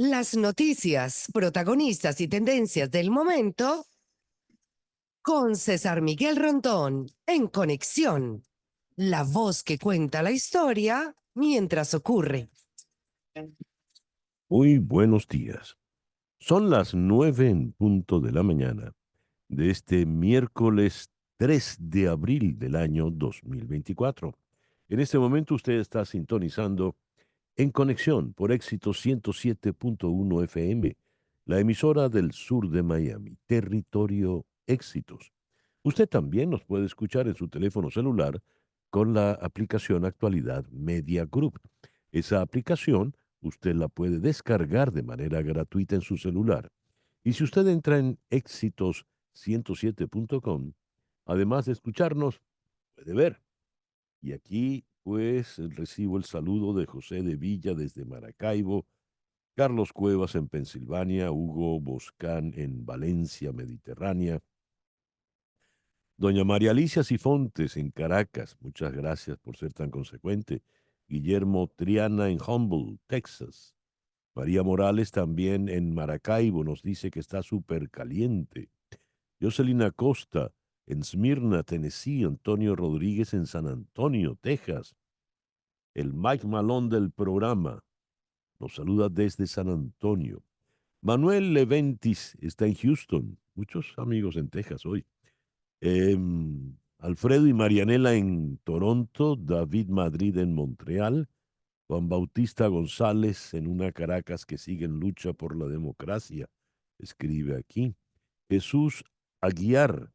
Las noticias, protagonistas y tendencias del momento con César Miguel Rondón en Conexión. La voz que cuenta la historia mientras ocurre. Muy buenos días. Son las 9 en punto de la mañana de este miércoles 3 de abril del año 2024. En este momento usted está sintonizando en Conexión por Éxito 107.1 FM, la emisora del sur de Miami, Territorio Éxitos. Usted también nos puede escuchar en su teléfono celular con la aplicación Actualidad Media Group. Esa aplicación usted la puede descargar de manera gratuita en su celular. Y si usted entra en éxitos107.com, además de escucharnos, puede ver. Y aquí, pues, recibo el saludo de José de Villa desde Maracaibo, Carlos Cuevas en Pensilvania, Hugo Boscán en Valencia, Mediterránea, doña María Alicia Sifontes en Caracas, muchas gracias por ser tan consecuente, Guillermo Triana en Humble, Texas, María Morales también en Maracaibo nos dice que está súper caliente. Jocelyn Costa en Smyrna, Tennessee. Antonio Rodríguez en San Antonio, Texas. El Mike Malone del programa nos saluda desde San Antonio. Manuel Leventis está en Houston. Muchos amigos en Texas hoy. Alfredo y Marianela en Toronto. David Madrid en Montreal. Juan Bautista González en una Caracas que sigue en lucha por la democracia, escribe aquí. Jesús Aguiar,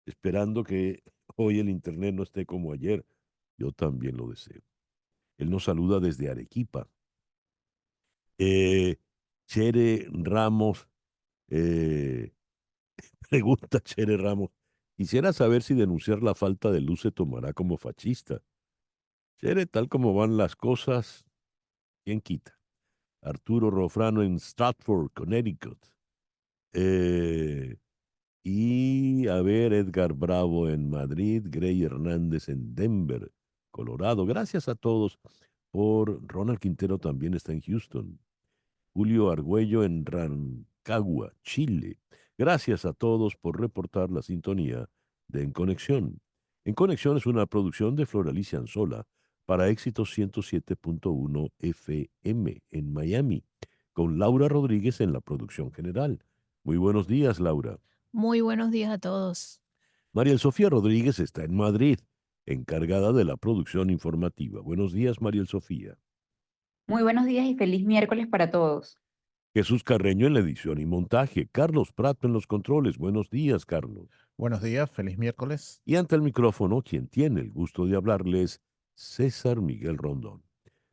esperando que hoy el Internet no esté como ayer. Yo también lo deseo. Él nos saluda desde Arequipa. Chere Ramos, eh, pregunta Chere Ramos, quisiera saber si denunciar la falta de luz se tomará como fascista. Chere, tal como van las cosas, ¿quién quita? Arturo Rofrano en Stratford, Connecticut. Eh, y a ver, Edgar Bravo en Madrid, Grey Hernández en Denver, Colorado. Gracias a todos por Ronald Quintero también está en Houston. Julio Argüello en Rancagua, Chile. Gracias a todos por reportar la sintonía de En Conexión. En Conexión es una producción de Floralicia Anzola para Éxito 107.1 FM en Miami, con Laura Rodríguez en la producción general. Muy buenos días, Laura. Muy buenos días a todos. Mariel Sofía Rodríguez está en Madrid, encargada de la producción informativa. Buenos días, Mariel Sofía. Muy buenos días y feliz miércoles para todos. Jesús Carreño en la edición y montaje. Carlos Prato en los controles. Buenos días, Carlos. Buenos días, feliz miércoles. Y ante el micrófono, quien tiene el gusto de hablarles, César Miguel Rondón.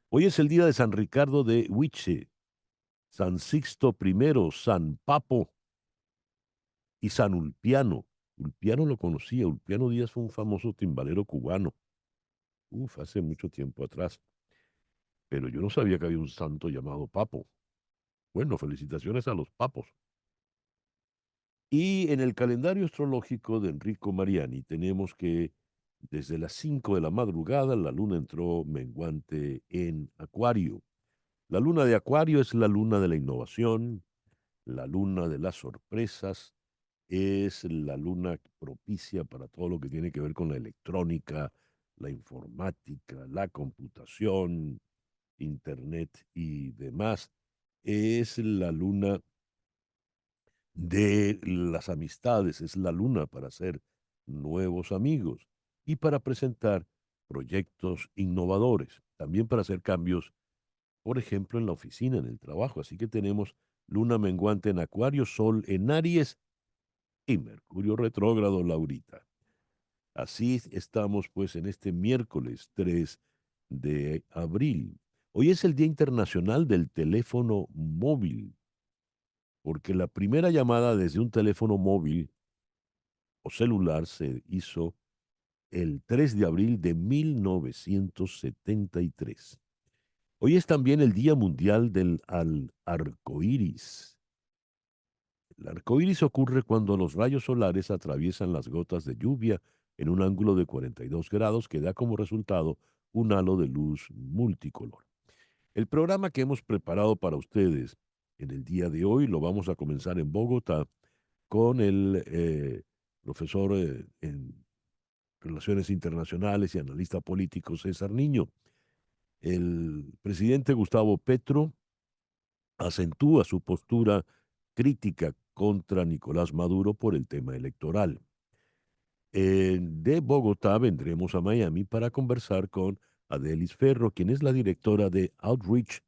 Hoy es el día de San Ricardo de Huiche, San Sixto I, San Papo y San Ulpiano. Ulpiano lo conocía. Ulpiano Díaz fue un famoso timbalero cubano. Hace mucho tiempo atrás. Pero yo no sabía que había un santo llamado Papo. Bueno, felicitaciones a los papos. Y en el calendario astrológico de Enrico Mariani tenemos que desde las 5 de la madrugada la luna entró menguante en Acuario. La luna de Acuario es la luna de la innovación, la luna de las sorpresas, es la luna propicia para todo lo que tiene que ver con la electrónica, la informática, la computación, internet y demás. Es la luna de las amistades, es la luna para hacer nuevos amigos y para presentar proyectos innovadores, también para hacer cambios, por ejemplo, en la oficina, en el trabajo. Así que tenemos luna menguante en Acuario, Sol en Aries y Mercurio retrógrado, Laurita. Así estamos pues en este miércoles 3 de abril. Hoy es el Día Internacional del Teléfono Móvil, porque la primera llamada desde un teléfono móvil o celular se hizo el 3 de abril de 1973. Hoy es también el Día Mundial del Arcoíris. El arcoíris ocurre cuando los rayos solares atraviesan las gotas de lluvia en un ángulo de 42 grados que da como resultado un halo de luz multicolor. El programa que hemos preparado para ustedes en el día de hoy. Lo vamos a comenzar en Bogotá con el profesor en Relaciones Internacionales y analista político César Niño. El presidente Gustavo Petro acentúa su postura crítica contra Nicolás Maduro por el tema electoral. De Bogotá vendremos a Miami para conversar con Adelis Ferro, quien es la directora de Outreach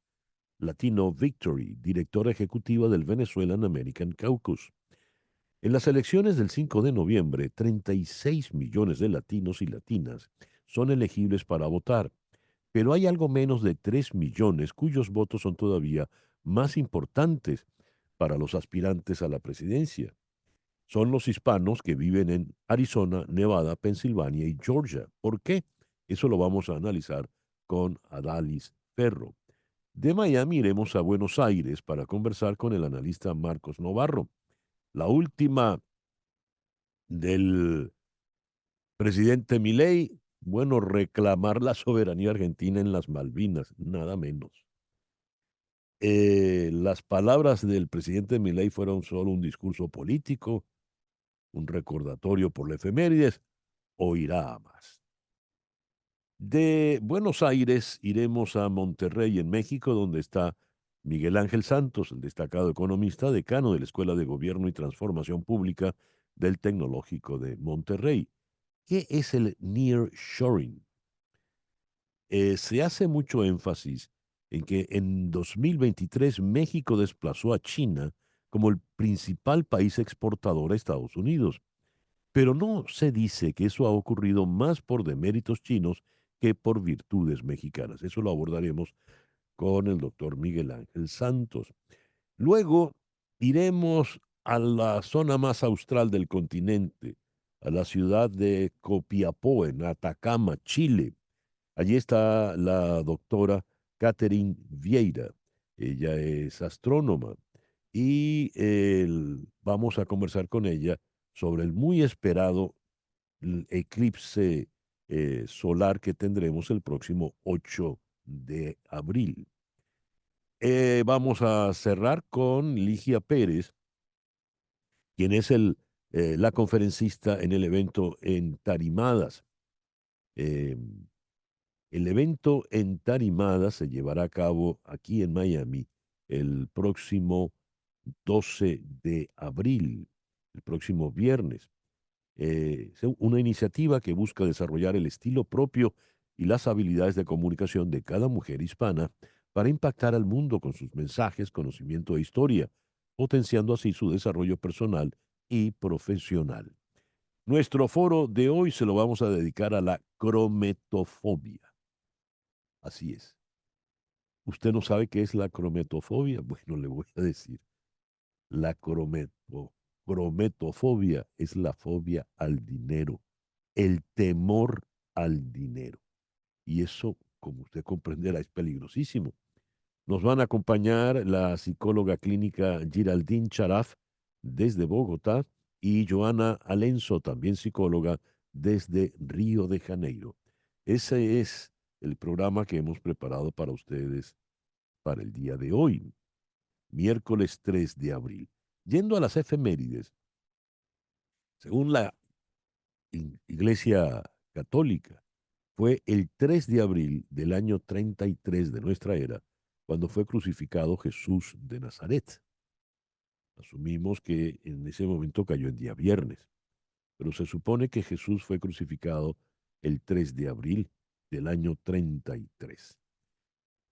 Latino Victory, directora ejecutiva del Venezuelan American Caucus. En las elecciones del 5 de noviembre, 36 millones de latinos y latinas son elegibles para votar, pero hay algo menos de 3 millones cuyos votos son todavía más importantes para los aspirantes a la presidencia. Son los hispanos que viven en Arizona, Nevada, Pensilvania y Georgia. ¿Por qué? Eso lo vamos a analizar con Adalis Ferro. De Miami iremos a Buenos Aires para conversar con el analista Marcos Novarro. La última del presidente Milei, bueno, reclamar la soberanía argentina en las Malvinas, nada menos. Las palabras del presidente Milei fueron solo un discurso político, un recordatorio por la efemérides, o irá a más. De Buenos Aires iremos a Monterrey, en México, donde está Miguel Ángel Santos, el destacado economista, decano de la Escuela de Gobierno y Transformación Pública del Tecnológico de Monterrey. ¿Qué es el nearshoring? Se hace mucho énfasis en que en 2023 México desplazó a China como el principal país exportador a Estados Unidos. Pero no se dice que eso ha ocurrido más por deméritos chinos que por virtudes mexicanas. Eso lo abordaremos con el doctor Miguel Ángel Santos. Luego iremos a la zona más austral del continente, a la ciudad de Copiapó, en Atacama, Chile. Allí está la doctora Catherine Vieira. Ella es astrónoma y vamos a conversar con ella sobre el muy esperado eclipse solar que tendremos el próximo 8 de abril. Vamos a cerrar con Ligia Pérez, quien es la conferencista en el evento Entarimadas. El evento Entarimadas se llevará a cabo aquí en Miami el próximo 12 de abril, el próximo viernes. Es una iniciativa que busca desarrollar el estilo propio y las habilidades de comunicación de cada mujer hispana para impactar al mundo con sus mensajes, conocimiento e historia, potenciando así su desarrollo personal y profesional. Nuestro foro de hoy se lo vamos a dedicar a la crometofobia. Así es. ¿Usted no sabe qué es la crometofobia? Bueno, le voy a decir. La crometofobia es la fobia al dinero, el temor al dinero. Y eso, como usted comprenderá, es peligrosísimo. Nos van a acompañar la psicóloga clínica Giraldine Charaf desde Bogotá y Joana Alenzo, también psicóloga, desde Río de Janeiro. Ese es el programa que hemos preparado para ustedes para el día de hoy, miércoles 3 de abril. Yendo a las efemérides, según la Iglesia Católica, fue el 3 de abril del año 33 de nuestra era cuando fue crucificado Jesús de Nazaret. Asumimos que en ese momento cayó en día viernes, pero se supone que Jesús fue crucificado el 3 de abril del año 33.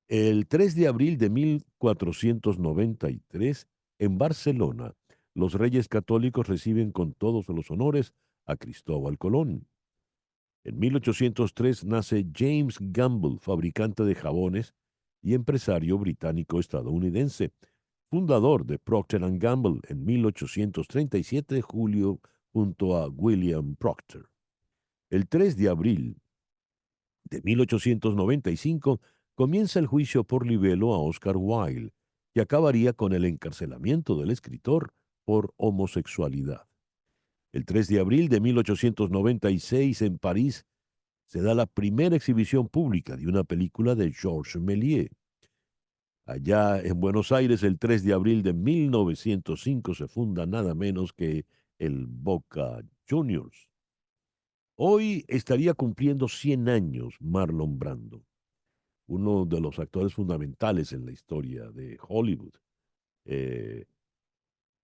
El 3 de abril de 1493, en Barcelona, los reyes católicos reciben con todos los honores a Cristóbal Colón. En 1803 nace James Gamble, fabricante de jabones y empresario británico-estadounidense, fundador de Procter & Gamble en 1837, julio, junto a William Procter. El 3 de abril de 1895 comienza el juicio por libelo a Oscar Wilde, que acabaría con el encarcelamiento del escritor por homosexualidad. El 3 de abril de 1896, en París, se da la primera exhibición pública de una película de Georges Méliès. Allá en Buenos Aires, el 3 de abril de 1905, se funda nada menos que el Boca Juniors. Hoy estaría cumpliendo 100 años Marlon Brando, uno de los actores fundamentales en la historia de Hollywood. Eh,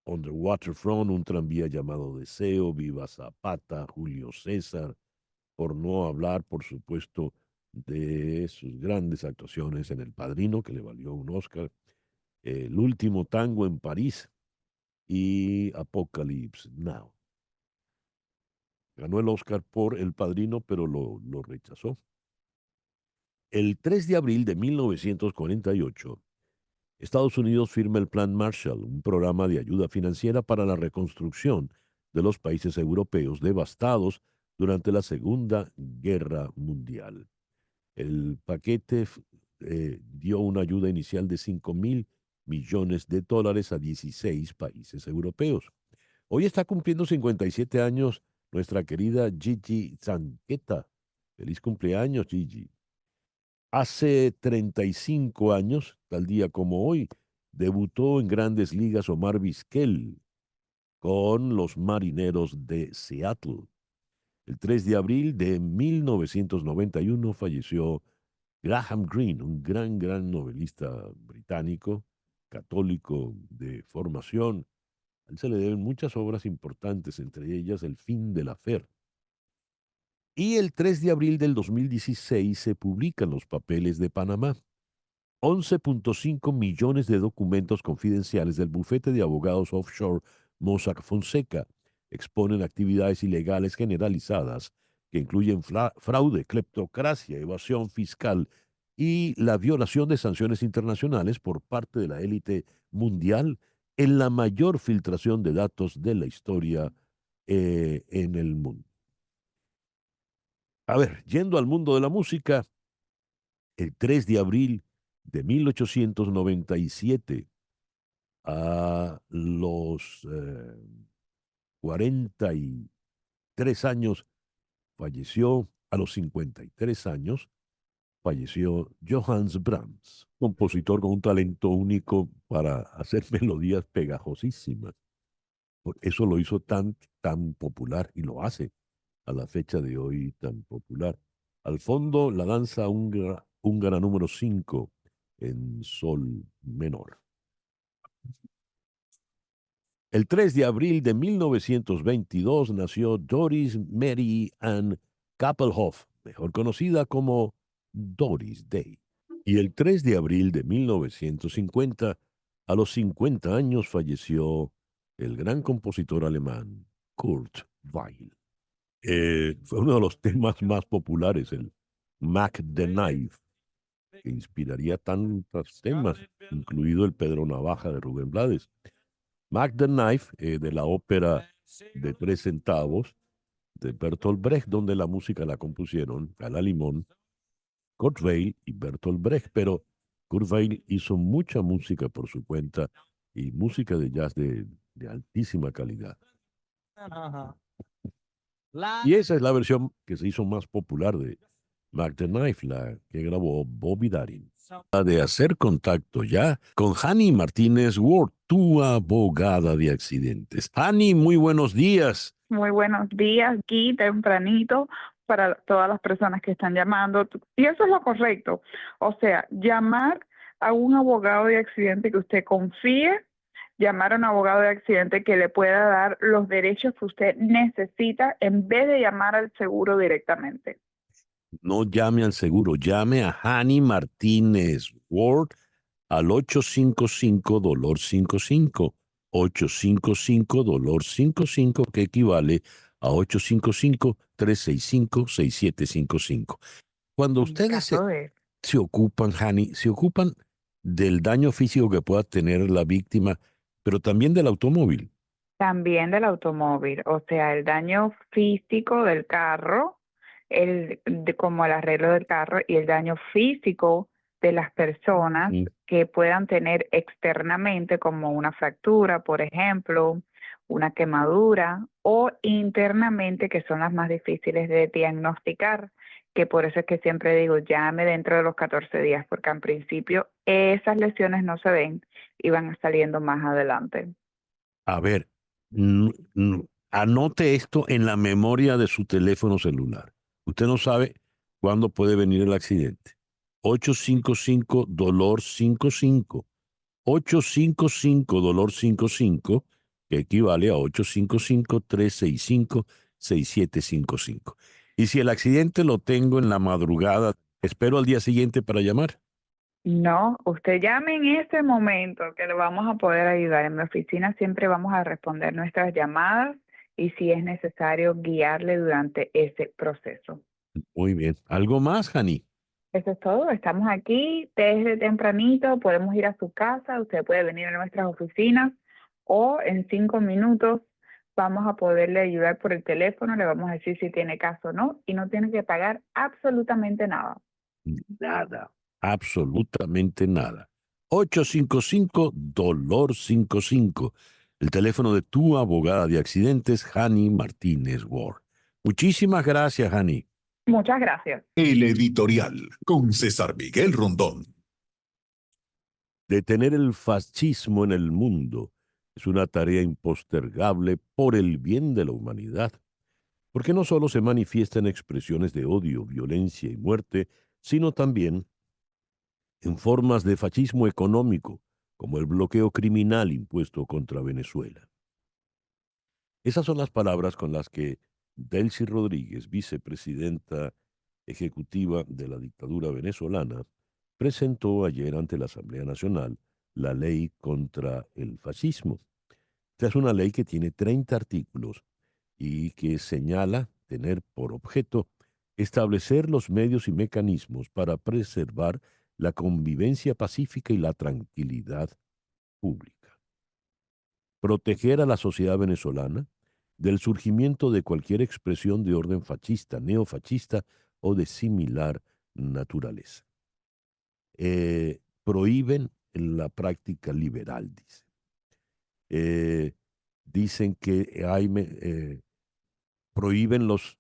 On the Waterfront, un tranvía llamado Deseo, Viva Zapata, Julio César, por no hablar, por supuesto, de sus grandes actuaciones en El Padrino, que le valió un Oscar, El último tango en París y Apocalypse Now. Ganó el Oscar por El Padrino, pero lo rechazó. El 3 de abril de 1948, Estados Unidos firma el Plan Marshall, un programa de ayuda financiera para la reconstrucción de los países europeos devastados durante la Segunda Guerra Mundial. El paquete dio una ayuda inicial de 5.000 millones de dólares a 16 países europeos. Hoy está cumpliendo 57 años nuestra querida Gigi Zanqueta. Feliz cumpleaños, Gigi. Hace 35 años, tal día como hoy, debutó en Grandes Ligas Omar Vizquel con los Marineros de Seattle. El 3 de abril de 1991 falleció Graham Greene, un gran novelista británico, católico de formación. A él se le deben muchas obras importantes, entre ellas El fin de la fe. Y el 3 de abril del 2016 se publican los papeles de Panamá. 11.5 millones de documentos confidenciales del bufete de abogados offshore Mossack Fonseca exponen actividades ilegales generalizadas que incluyen fraude, cleptocracia, evasión fiscal y la violación de sanciones internacionales por parte de la élite mundial en la mayor filtración de datos de la historia en el mundo. A ver, yendo al mundo de la música, el 3 de abril de 1897, a los 43 años, falleció, a los 53 años, falleció Johannes Brahms, compositor con un talento único para hacer melodías pegajosísimas. Eso lo hizo tan popular y lo hace a la fecha de hoy tan popular. Al fondo, la danza húngara número 5 en sol menor. El 3 de abril de 1922 nació Doris Mary Ann Kappelhoff, mejor conocida como Doris Day. Y el 3 de abril de 1950, a los 50 años, falleció el gran compositor alemán Kurt Weill. Fue uno de los temas más populares, el Mac the Knife, que inspiraría tantos temas, incluido el Pedro Navaja de Rubén Blades. Mac the Knife, de la ópera de 3 centavos de Bertolt Brecht, donde la música la compusieron Gala Limón, Kurt Weill y Bertolt Brecht, pero Kurt Weill hizo mucha música por su cuenta y música de jazz de altísima calidad. Y esa es la versión que se hizo más popular de Mac the Knife, la que grabó Bobby Darin. De hacer contacto ya con Hani Martínez Ward, tu abogada de accidentes. Hani, muy buenos días. Muy buenos días, aquí tempranito para todas las personas que están llamando. Y eso es lo correcto. O sea, llamar a un abogado de accidente que usted confíe, llamar a un abogado de accidente que le pueda dar los derechos que usted necesita en vez de llamar al seguro directamente. No llame al seguro, llame a Hani Martínez Ward al 855-DOLOR-55. 855-DOLOR-55, que equivale a 855-365-6755. Cuando ustedes se ocupan, Hani, se ocupan del daño físico que pueda tener la víctima, pero también del automóvil. También del automóvil, o sea, el daño físico del carro, como el arreglo del carro y el daño físico de las personas que puedan tener externamente, como una fractura, por ejemplo, una quemadura, o internamente, que son las más difíciles de diagnosticar, que por eso es que siempre digo, llame dentro de los 14 días, porque en principio esas lesiones no se ven y van saliendo más adelante. A ver, anote esto en la memoria de su teléfono celular. Usted no sabe cuándo puede venir el accidente. 855 $55. 855 $55, que equivale a 855-365-6755. Y si el accidente lo tengo en la madrugada, espero al día siguiente para llamar. No, usted llame en ese momento que le vamos a poder ayudar. En mi oficina siempre vamos a responder nuestras llamadas y si es necesario guiarle durante ese proceso. Muy bien. ¿Algo más, Jani? Eso es todo. Estamos aquí desde tempranito. Podemos ir a su casa. Usted puede venir a nuestras oficinas o en 5 minutos vamos a poderle ayudar por el teléfono. Le vamos a decir si tiene caso o no y no tiene que pagar absolutamente nada. Nada. Absolutamente nada. 855-55. El teléfono de tu abogada de accidentes, Jani Martínez Ward. Muchísimas gracias, Jani. Muchas gracias. El editorial con César Miguel Rondón. Detener el fascismo en el mundo es una tarea impostergable por el bien de la humanidad, porque no solo se manifiesta en expresiones de odio, violencia y muerte, sino también en formas de fascismo económico, como el bloqueo criminal impuesto contra Venezuela. Esas son las palabras con las que Delcy Rodríguez, vicepresidenta ejecutiva de la dictadura venezolana, presentó ayer ante la Asamblea Nacional la ley contra el fascismo. Esta es una ley que tiene 30 artículos y que señala tener por objeto establecer los medios y mecanismos para preservar la convivencia pacífica y la tranquilidad pública. Proteger a la sociedad venezolana del surgimiento de cualquier expresión de orden fascista, neofascista o de similar naturaleza. Prohíben la práctica liberal, dice. Dicen que prohíben los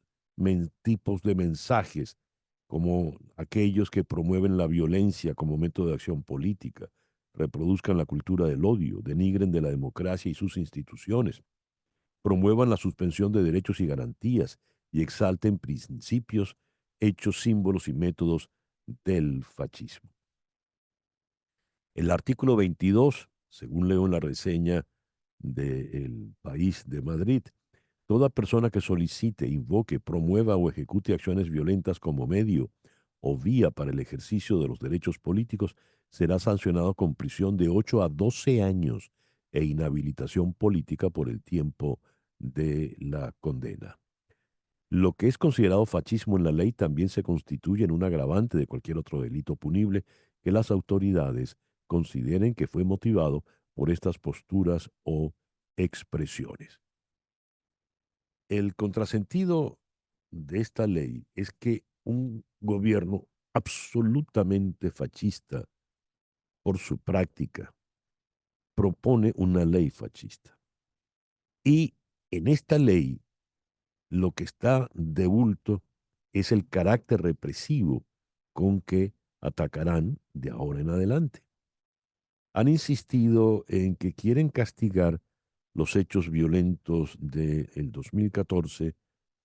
tipos de mensajes como aquellos que promueven la violencia como método de acción política, reproduzcan la cultura del odio, denigren de la democracia y sus instituciones, promuevan la suspensión de derechos y garantías y exalten principios, hechos, símbolos y métodos del fascismo. El artículo 22, según leo en la reseña del País de Madrid, toda persona que solicite, invoque, promueva o ejecute acciones violentas como medio o vía para el ejercicio de los derechos políticos será sancionado con prisión de 8 a 12 años e inhabilitación política por el tiempo de la condena. Lo que es considerado fascismo en la ley también se constituye en un agravante de cualquier otro delito punible que las autoridades consideren que fue motivado por estas posturas o expresiones. El contrasentido de esta ley es que un gobierno absolutamente fascista por su práctica propone una ley fascista. Y en esta ley lo que está de bulto es el carácter represivo con que atacarán de ahora en adelante. Han insistido en que quieren castigar los hechos violentos del 2014,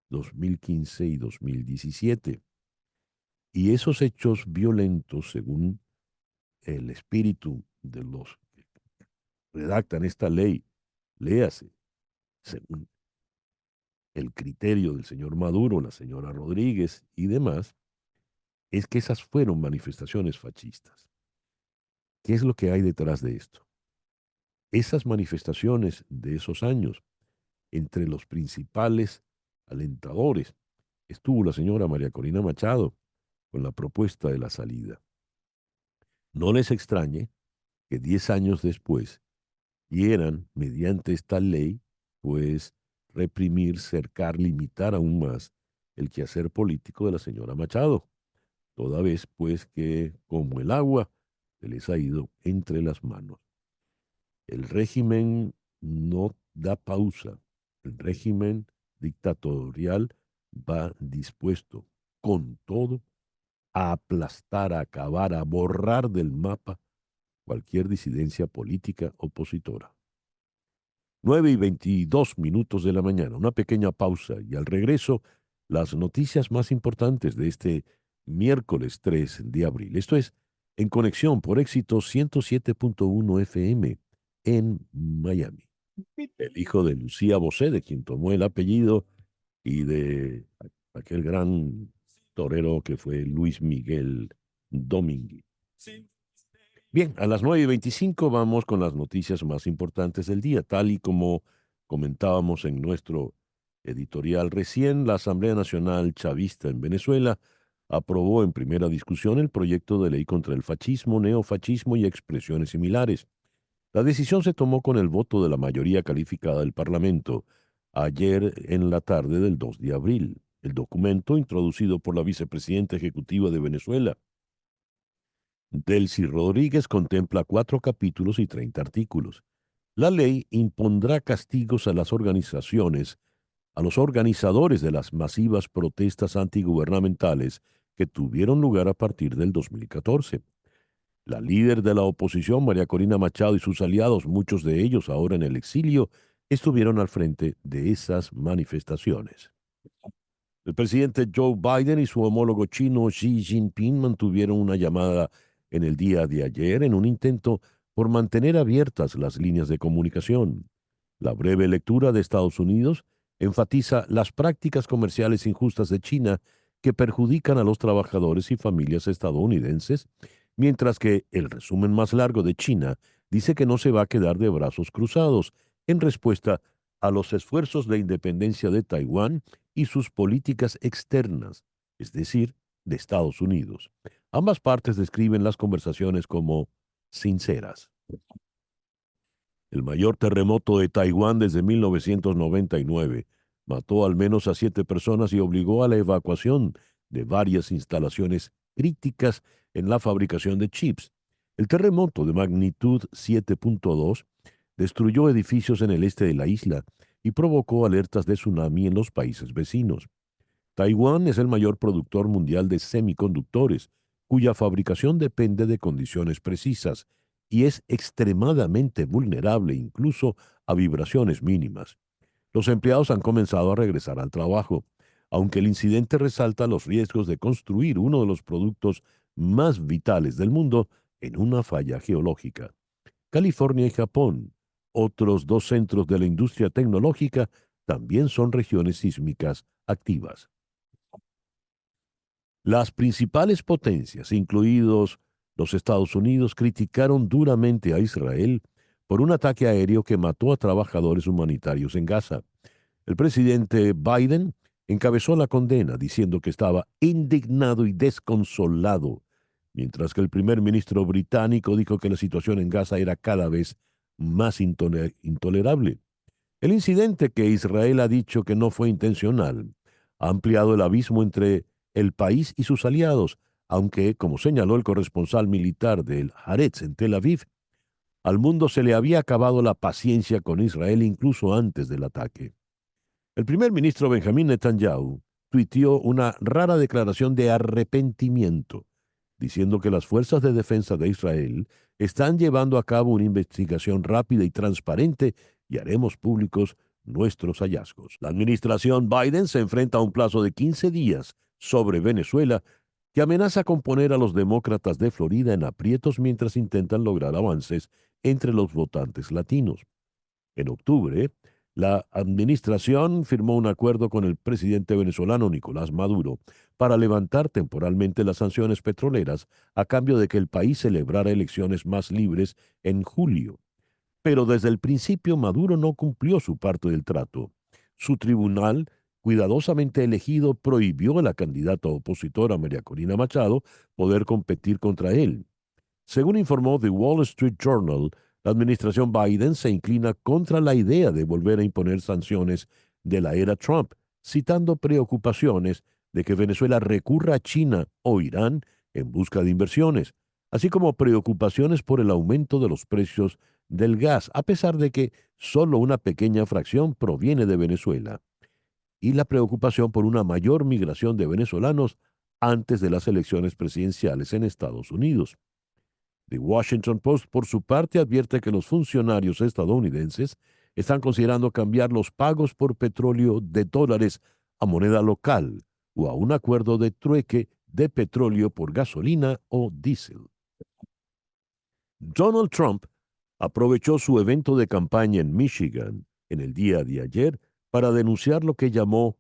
2015 y 2017. Y esos hechos violentos, según el espíritu de los que redactan esta ley, léase, según el criterio del señor Maduro, la señora Rodríguez y demás, es que esas fueron manifestaciones fascistas. ¿Qué es lo que hay detrás de esto? Esas manifestaciones de esos años, entre los principales alentadores, estuvo la señora María Corina Machado con la propuesta de la salida. No les extrañe que 10 años después quieran, mediante esta ley, pues reprimir, cercar, limitar aún más el quehacer político de la señora Machado, toda vez pues que, como el agua, se les ha ido entre las manos. El régimen no da pausa, el régimen dictatorial va dispuesto con todo a aplastar, a acabar, a borrar del mapa cualquier disidencia política opositora. 9:22 de la mañana, una pequeña pausa y al regreso, las noticias más importantes de este miércoles 3 de abril. Esto es En Conexión por Éxito 107.1 FM en Miami. El hijo de Lucía Bosé, de quien tomó el apellido, y de aquel gran torero que fue Luis Miguel Domínguez. Bien, a las 9:25 vamos con las noticias más importantes del día. Tal y como comentábamos en nuestro editorial recién, la Asamblea Nacional Chavista en Venezuela aprobó en primera discusión el proyecto de ley contra el fascismo, neofascismo y expresiones similares. La decisión se tomó con el voto de la mayoría calificada del Parlamento ayer en la tarde del 2 de abril. El documento, introducido por la vicepresidenta ejecutiva de Venezuela, Delcy Rodríguez, contempla 4 capítulos y 30 artículos. La ley impondrá castigos a las organizaciones, a los organizadores de las masivas protestas antigubernamentales que tuvieron lugar a partir del 2014. La líder de la oposición, María Corina Machado, y sus aliados, muchos de ellos ahora en el exilio, estuvieron al frente de esas manifestaciones. El presidente Joe Biden y su homólogo chino Xi Jinping mantuvieron una llamada en el día de ayer en un intento por mantener abiertas las líneas de comunicación. La breve lectura de Estados Unidos enfatiza las prácticas comerciales injustas de China que perjudican a los trabajadores y familias estadounidenses, mientras que el resumen más largo de China dice que no se va a quedar de brazos cruzados en respuesta a los esfuerzos de independencia de Taiwán y sus políticas externas, es decir, de Estados Unidos. Ambas partes describen las conversaciones como sinceras. El mayor terremoto de Taiwán desde 1999 mató al menos a 7 personas y obligó a la evacuación de varias instalaciones críticas en la fabricación de chips. El terremoto de magnitud 7.2 destruyó edificios en el este de la isla y provocó alertas de tsunami en los países vecinos. Taiwán es el mayor productor mundial de semiconductores, cuya fabricación depende de condiciones precisas y es extremadamente vulnerable incluso a vibraciones mínimas. Los empleados han comenzado a regresar al trabajo, aunque el incidente resalta los riesgos de construir uno de los productos más vitales del mundo en una falla geológica. California y Japón, otros 2 centros de la industria tecnológica, también son regiones sísmicas activas. Las principales potencias, incluidos los Estados Unidos, criticaron duramente a Israel por un ataque aéreo que mató a trabajadores humanitarios en Gaza. El presidente Biden encabezó la condena diciendo que estaba indignado y desconsolado, mientras que el primer ministro británico dijo que la situación en Gaza era cada vez más intolerable. El incidente, que Israel ha dicho que no fue intencional, ha ampliado el abismo entre el país y sus aliados, aunque, como señaló el corresponsal militar del Haaretz en Tel Aviv, al mundo se le había acabado la paciencia con Israel incluso antes del ataque. El primer ministro Benjamín Netanyahu tuiteó una rara declaración de arrepentimiento, diciendo que las fuerzas de defensa de Israel están llevando a cabo una investigación rápida y transparente y haremos públicos nuestros hallazgos. La administración Biden se enfrenta a un plazo de 15 días sobre Venezuela que amenaza con poner a los demócratas de Florida en aprietos mientras intentan lograr avances entre los votantes latinos. En octubre, la administración firmó un acuerdo con el presidente venezolano Nicolás Maduro para levantar temporalmente las sanciones petroleras a cambio de que el país celebrara elecciones más libres en julio. Pero desde el principio Maduro no cumplió su parte del trato. Su tribunal, cuidadosamente elegido, prohibió a la candidata opositora María Corina Machado poder competir contra él. Según informó The Wall Street Journal, la administración Biden se inclina contra la idea de volver a imponer sanciones de la era Trump, citando preocupaciones de que Venezuela recurra a China o Irán en busca de inversiones, así como preocupaciones por el aumento de los precios del gas, a pesar de que solo una pequeña fracción proviene de Venezuela, y la preocupación por una mayor migración de venezolanos antes de las elecciones presidenciales en Estados Unidos. The Washington Post, por su parte, advierte que los funcionarios estadounidenses están considerando cambiar los pagos por petróleo de dólares a moneda local o a un acuerdo de trueque de petróleo por gasolina o diésel. Donald Trump aprovechó su evento de campaña en Michigan en el día de ayer para denunciar lo que llamó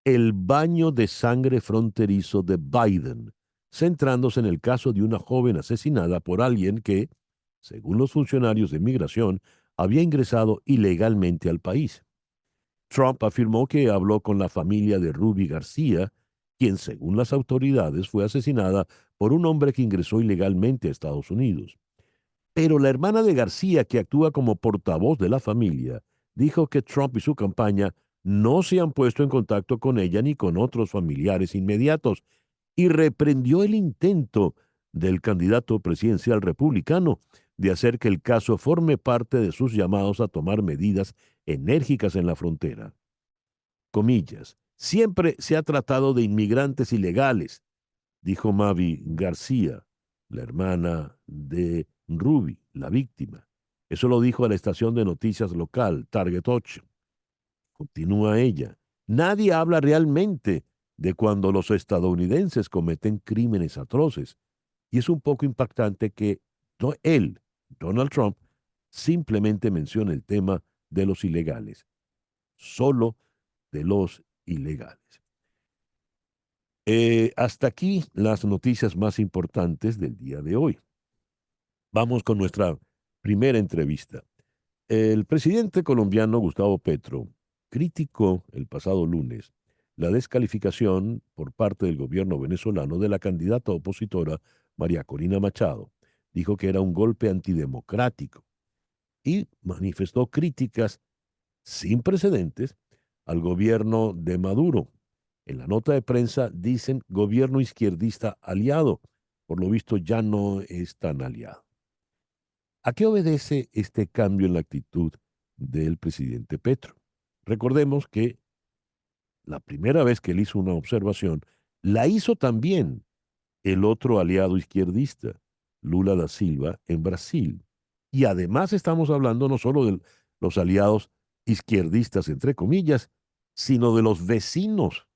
el baño de sangre fronterizo de Biden, centrándose en el caso de una joven asesinada por alguien que, según los funcionarios de migración, había ingresado ilegalmente al país. Trump afirmó que habló con la familia de Ruby García, quien, según las autoridades, fue asesinada por un hombre que ingresó ilegalmente a Estados Unidos. Pero la hermana de García, que actúa como portavoz de la familia, dijo que Trump y su campaña no se han puesto en contacto con ella ni con otros familiares inmediatos y reprendió el intento del candidato presidencial republicano de hacer que el caso forme parte de sus llamados a tomar medidas enérgicas en la frontera. Comillas, siempre se ha tratado de inmigrantes ilegales, dijo Mavi García, la hermana de Ruby, la víctima. Eso lo dijo a la estación de noticias local, Target 8. Continúa ella. Nadie habla realmente de cuando los estadounidenses cometen crímenes atroces. Y es un poco impactante que él, Donald Trump, simplemente menciona el tema de los ilegales. Solo de los ilegales. Hasta aquí las noticias más importantes del día de hoy. Vamos con nuestra primera entrevista. El presidente colombiano Gustavo Petro criticó el pasado lunes la descalificación por parte del gobierno venezolano de la candidata opositora María Corina Machado. Dijo que era un golpe antidemocrático y manifestó críticas sin precedentes al gobierno de Maduro. En la nota de prensa dicen gobierno izquierdista aliado. Por lo visto ya no es tan aliado. ¿A qué obedece este cambio en la actitud del presidente Petro? Recordemos que la primera vez que él hizo una observación, la hizo también el otro aliado izquierdista, Lula da Silva, en Brasil. Y además estamos hablando no solo de los aliados izquierdistas, entre comillas, sino de los vecinos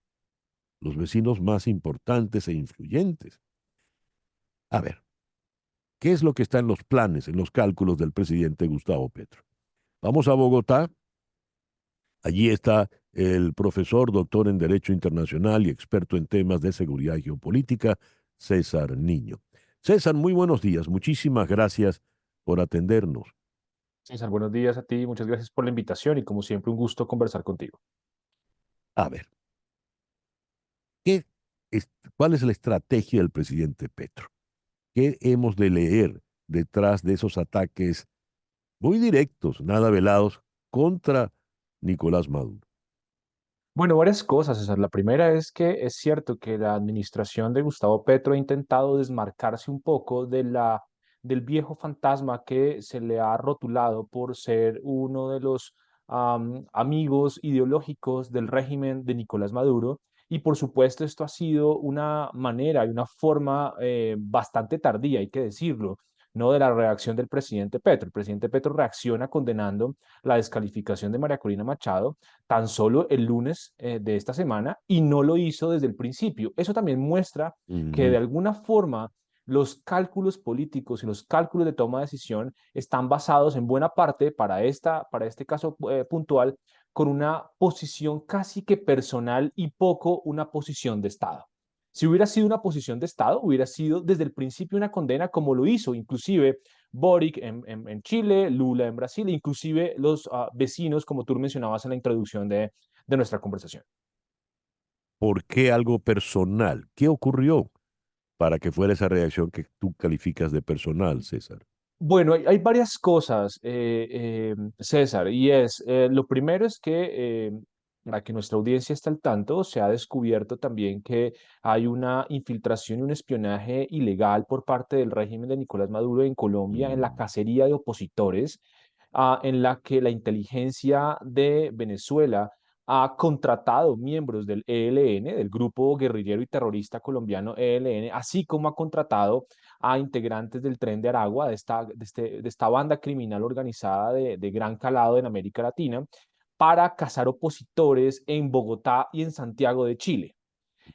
más importantes e influyentes. A ver, ¿qué es lo que está en los planes, en los cálculos del presidente Gustavo Petro? Vamos a Bogotá. Allí está el profesor, doctor en Derecho Internacional y experto en temas de seguridad y geopolítica, César Niño. César, muy buenos días. Muchísimas gracias por atendernos. César, buenos días a ti, muchas gracias por la invitación y como siempre un gusto conversar contigo. A ver, ¿qué ¿cuál es la estrategia del presidente Petro? ¿Qué hemos de leer detrás de esos ataques muy directos, nada velados, contra Nicolás Maduro? Bueno, varias cosas, César. La primera es que es cierto que la administración de Gustavo Petro ha intentado desmarcarse un poco del viejo fantasma que se le ha rotulado por ser uno de los amigos ideológicos del régimen de Nicolás Maduro. Y por supuesto, esto ha sido una manera y una forma bastante tardía, hay que decirlo, no de la reacción del presidente Petro. El presidente Petro reacciona condenando la descalificación de María Corina Machado tan solo el lunes de esta semana y no lo hizo desde el principio. Eso también muestra que de alguna forma los cálculos políticos y los cálculos de toma de decisión están basados en buena parte para este caso puntual con una posición casi que personal y poco una posición de Estado. Si hubiera sido una posición de Estado, hubiera sido desde el principio una condena como lo hizo, inclusive Boric en Chile, Lula en Brasil, inclusive los vecinos, como tú mencionabas en la introducción de nuestra conversación. ¿Por qué algo personal? ¿Qué ocurrió para que fuera esa reacción que tú calificas de personal, César? Bueno, hay varias cosas, César, y lo primero es que, para que nuestra audiencia esté al tanto, se ha descubierto también que hay una infiltración y un espionaje ilegal por parte del régimen de Nicolás Maduro en Colombia en la cacería de opositores, en la que la inteligencia de Venezuela ha contratado miembros del ELN, del grupo guerrillero y terrorista colombiano ELN, así como ha contratado a integrantes del Tren de Aragua, de esta banda criminal organizada de gran calado en América Latina, para cazar opositores en Bogotá y en Santiago de Chile.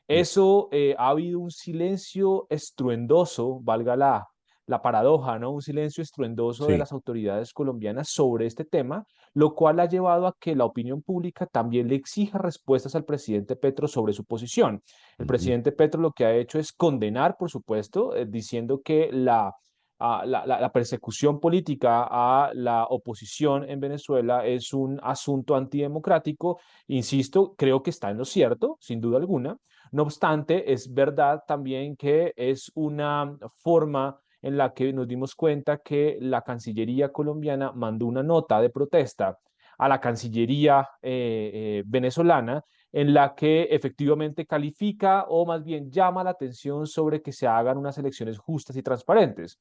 Eso ha habido un silencio estruendoso, valga la paradoja, ¿no? Un silencio estruendoso de Sí. las autoridades colombianas sobre este tema, lo cual ha llevado a que la opinión pública también le exija respuestas al presidente Petro sobre su posición. El Ujú. presidente Petro lo que ha hecho es condenar, por supuesto, diciendo que la persecución política a la oposición en Venezuela es un asunto antidemocrático. Insisto, creo que está en lo cierto, sin duda alguna. No obstante, es verdad también que es una forma en la que nos dimos cuenta que la Cancillería colombiana mandó una nota de protesta a la Cancillería venezolana, en la que efectivamente califica o más bien llama la atención sobre que se hagan unas elecciones justas y transparentes.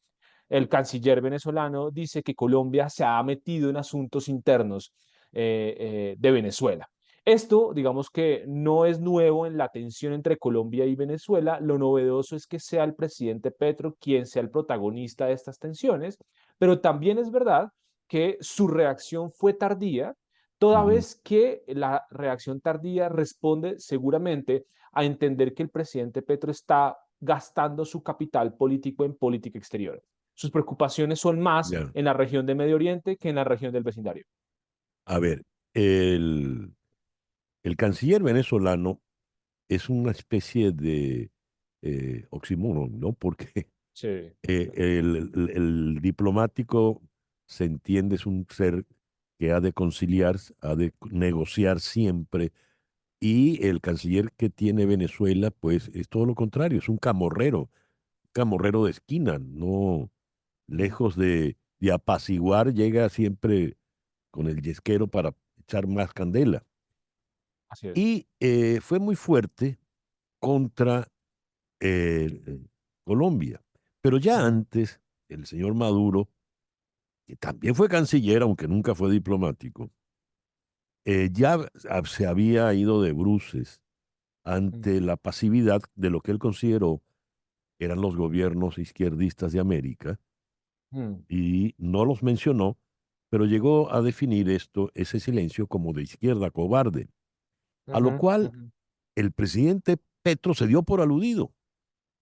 El canciller venezolano dice que Colombia se ha metido en asuntos internos de Venezuela. Esto, digamos que no es nuevo en la tensión entre Colombia y Venezuela. Lo novedoso es que sea el presidente Petro quien sea el protagonista de estas tensiones, pero también es verdad que su reacción fue tardía, toda Ujú. vez que la reacción tardía responde seguramente a entender que el presidente Petro está gastando su capital político en política exterior. Sus preocupaciones son más Ya. en la región de Medio Oriente que en la región del vecindario. A ver, el canciller venezolano es una especie de oxímoron, ¿no? Porque Sí. el diplomático se entiende, es un ser que ha de conciliar, ha de negociar siempre, y el canciller que tiene Venezuela, pues es todo lo contrario, es un camorrero de esquina, no, Mm. lejos de apaciguar, llega siempre con el yesquero para echar más candela. Así es. Y fue muy fuerte contra eh, Colombia. Pero ya Mm, antes, el señor Maduro, que también fue canciller, aunque nunca fue diplomático, se había ido de bruces mm, ante la pasividad de lo que él consideró eran los gobiernos izquierdistas de América, mm, y no los mencionó, pero llegó a definir ese silencio, como de izquierda cobarde, a lo ujú, cual ujú. el presidente Petro se dio por aludido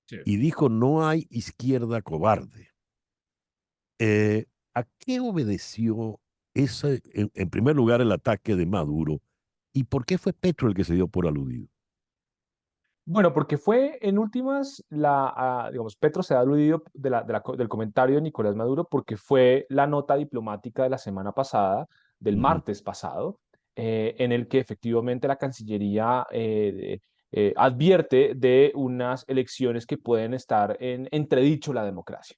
Sí. y dijo: no hay izquierda cobarde. Eh, ¿A qué obedeció en primer lugar, el ataque de Maduro, y por qué fue Petro el que se dio por aludido? Bueno, porque fue en últimas, digamos, Petro se ha aludido del comentario de Nicolás Maduro porque fue la nota diplomática de la semana pasada, del Ujú, martes pasado, en el que efectivamente la Cancillería advierte de unas elecciones que pueden estar en entredicho la democracia.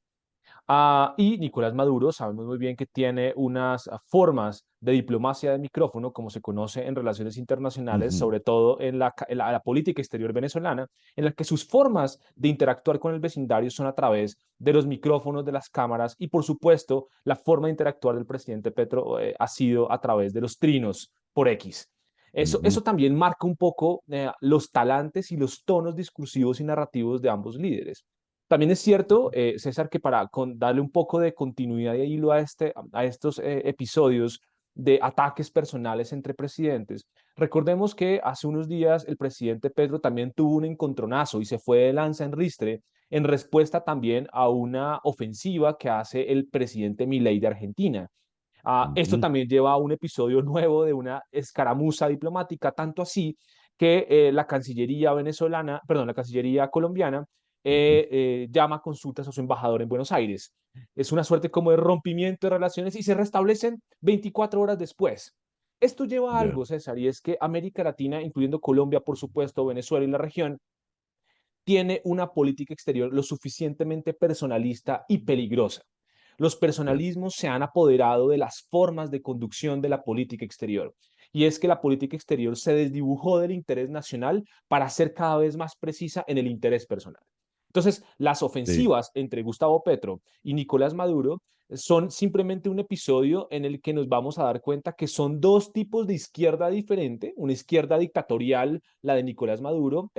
Y Nicolás Maduro, sabemos muy bien que tiene unas formas de diplomacia de micrófono, como se conoce en relaciones internacionales, ujú, sobre todo en la política exterior venezolana, en la que sus formas de interactuar con el vecindario son a través de los micrófonos, de las cámaras, y por supuesto, la forma de interactuar del presidente Petro ha sido a través de los trinos por X. ujú. Eso también marca un poco los talantes y los tonos discursivos y narrativos de ambos líderes. También es cierto, César, que para darle un poco de continuidad y hilo a estos episodios de ataques personales entre presidentes, recordemos que hace unos días el presidente Pedro también tuvo un encontronazo y se fue de lanza en ristre en respuesta también a una ofensiva que hace el presidente Milei de Argentina. Esto Ujú. también lleva a un episodio nuevo de una escaramuza diplomática, tanto así que la Cancillería venezolana, perdón, la Cancillería colombiana Ujú. llama a consultas a su embajador en Buenos Aires. Es una suerte como de rompimiento de relaciones y se restablecen 24 horas después. Esto lleva a Ya. algo, César, y es que América Latina, incluyendo Colombia, por supuesto, Venezuela y la región, tiene una política exterior lo suficientemente personalista y peligrosa. Los Ya. personalismos se han apoderado de las formas de conducción de la política exterior. Y es que la política exterior se desdibujó del interés nacional para ser cada vez más precisa en el interés personal. Entonces, las Sí. ofensivas entre Gustavo Petro y Nicolás Maduro son simplemente un episodio en el que nos vamos a dar cuenta que son dos tipos de izquierda diferente, una izquierda dictatorial, la de Nicolás Maduro,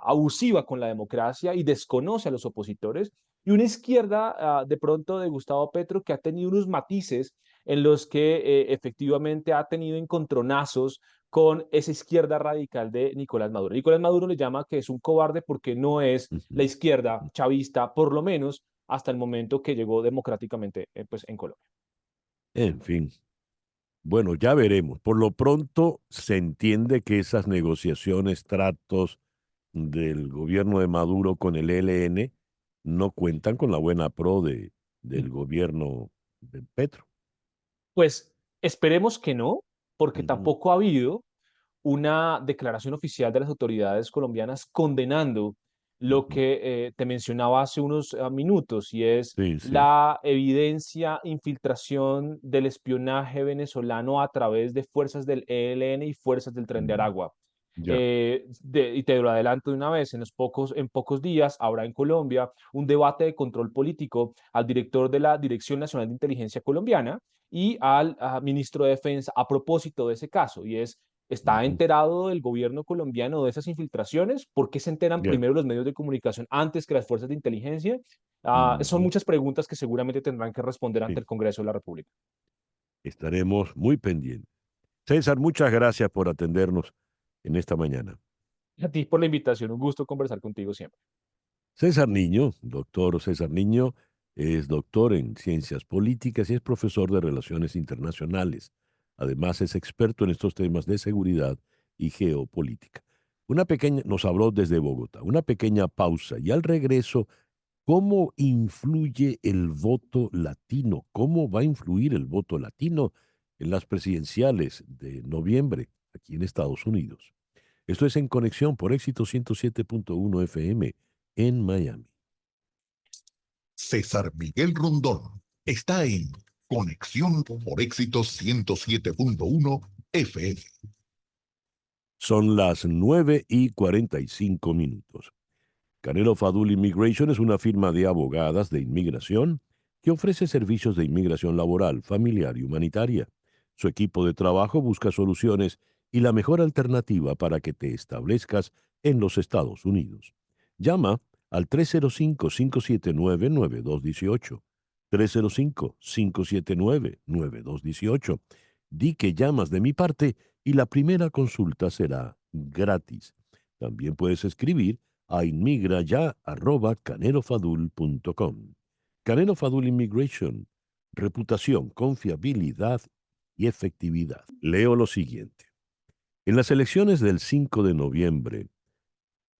abusiva con la democracia y desconoce a los opositores, y una izquierda de pronto de Gustavo Petro que ha tenido unos matices en los que efectivamente ha tenido encontronazos con esa izquierda radical de Nicolás Maduro. Nicolás Maduro le llama que es un cobarde porque no es la Ujú, izquierda ujú. chavista, por lo menos hasta el momento que llegó democráticamente pues, en Colombia. En fin, bueno, ya veremos. Por lo pronto se entiende que esas negociaciones, tratos del gobierno de Maduro con el ELN no cuentan con la buena del gobierno de Petro. Pues esperemos que no, porque Ujú, tampoco ha habido una declaración oficial de las autoridades colombianas condenando lo ujú. que te mencionaba hace unos minutos, y es Sí, sí. la evidencia infiltración del espionaje venezolano a través de fuerzas del ELN y fuerzas del Tren de Mm, Aragua. ya. Y te lo adelanto de una vez, en pocos días habrá en Colombia un debate de control político al director de la Dirección Nacional de Inteligencia Colombiana y al ministro de Defensa a propósito de ese caso, y es: ¿está Ujú, enterado el gobierno colombiano de esas infiltraciones? ¿Por qué se enteran ya. primero los medios de comunicación antes que las fuerzas de inteligencia? Son Ujú, muchas preguntas que seguramente tendrán que responder ante sí. el Congreso de la República. Estaremos muy pendientes. César, muchas gracias por atendernos en esta mañana. A ti por la invitación, un gusto conversar contigo siempre. César Niño, doctor César Niño, es doctor en ciencias políticas y es profesor de relaciones internacionales. Además, es experto en estos temas de seguridad y geopolítica. Nos habló desde Bogotá. Una pequeña pausa y al regreso, ¿cómo influye el voto latino? ¿Cómo va a influir el voto latino en las presidenciales de noviembre aquí en Estados Unidos? Esto es En Conexión por Éxito 107.1 FM en Miami. César Miguel Rondón está en Conexión por Éxito 107.1 FM. Son las 9:45. Canelo Fadul Immigration es una firma de abogadas de inmigración que ofrece servicios de inmigración laboral, familiar y humanitaria. Su equipo de trabajo busca soluciones y la mejor alternativa para que te establezcas en los Estados Unidos. Llama al 305-579-9218. 305-579-9218. Di que llamas de mi parte y la primera consulta será gratis. También puedes escribir a inmigraya@canelofadul.com. Canelo Fadul Immigration, reputación, confiabilidad y efectividad. Leo lo siguiente. En las elecciones del 5 de noviembre,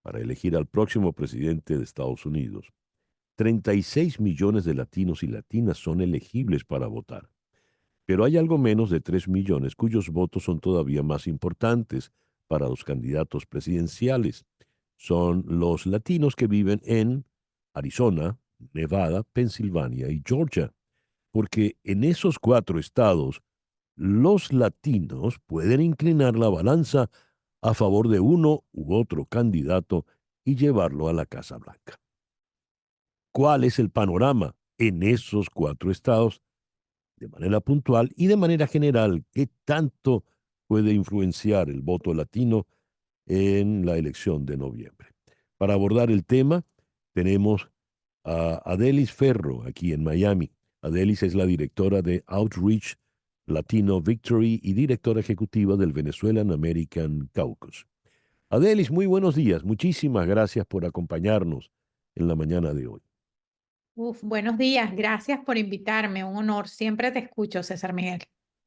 para elegir al próximo presidente de Estados Unidos, 36 millones de latinos y latinas son elegibles para votar. Pero hay algo menos de 3 millones cuyos votos son todavía más importantes para los candidatos presidenciales. Son los latinos que viven en Arizona, Nevada, Pensilvania y Georgia, porque en esos 4 estados los latinos pueden inclinar la balanza a favor de uno u otro candidato y llevarlo a la Casa Blanca. ¿Cuál es el panorama en esos 4 estados? De manera puntual y de manera general, ¿qué tanto puede influenciar el voto latino en la elección de noviembre? Para abordar el tema, tenemos a Adelis Ferro aquí en Miami. Adelis es la directora de Outreach Latino Victory y directora ejecutiva del Venezuelan American Caucus. Adelis, muy buenos días. Muchísimas gracias por acompañarnos en la mañana de hoy. Buenos días, gracias por invitarme, un honor. Siempre te escucho, César Miguel.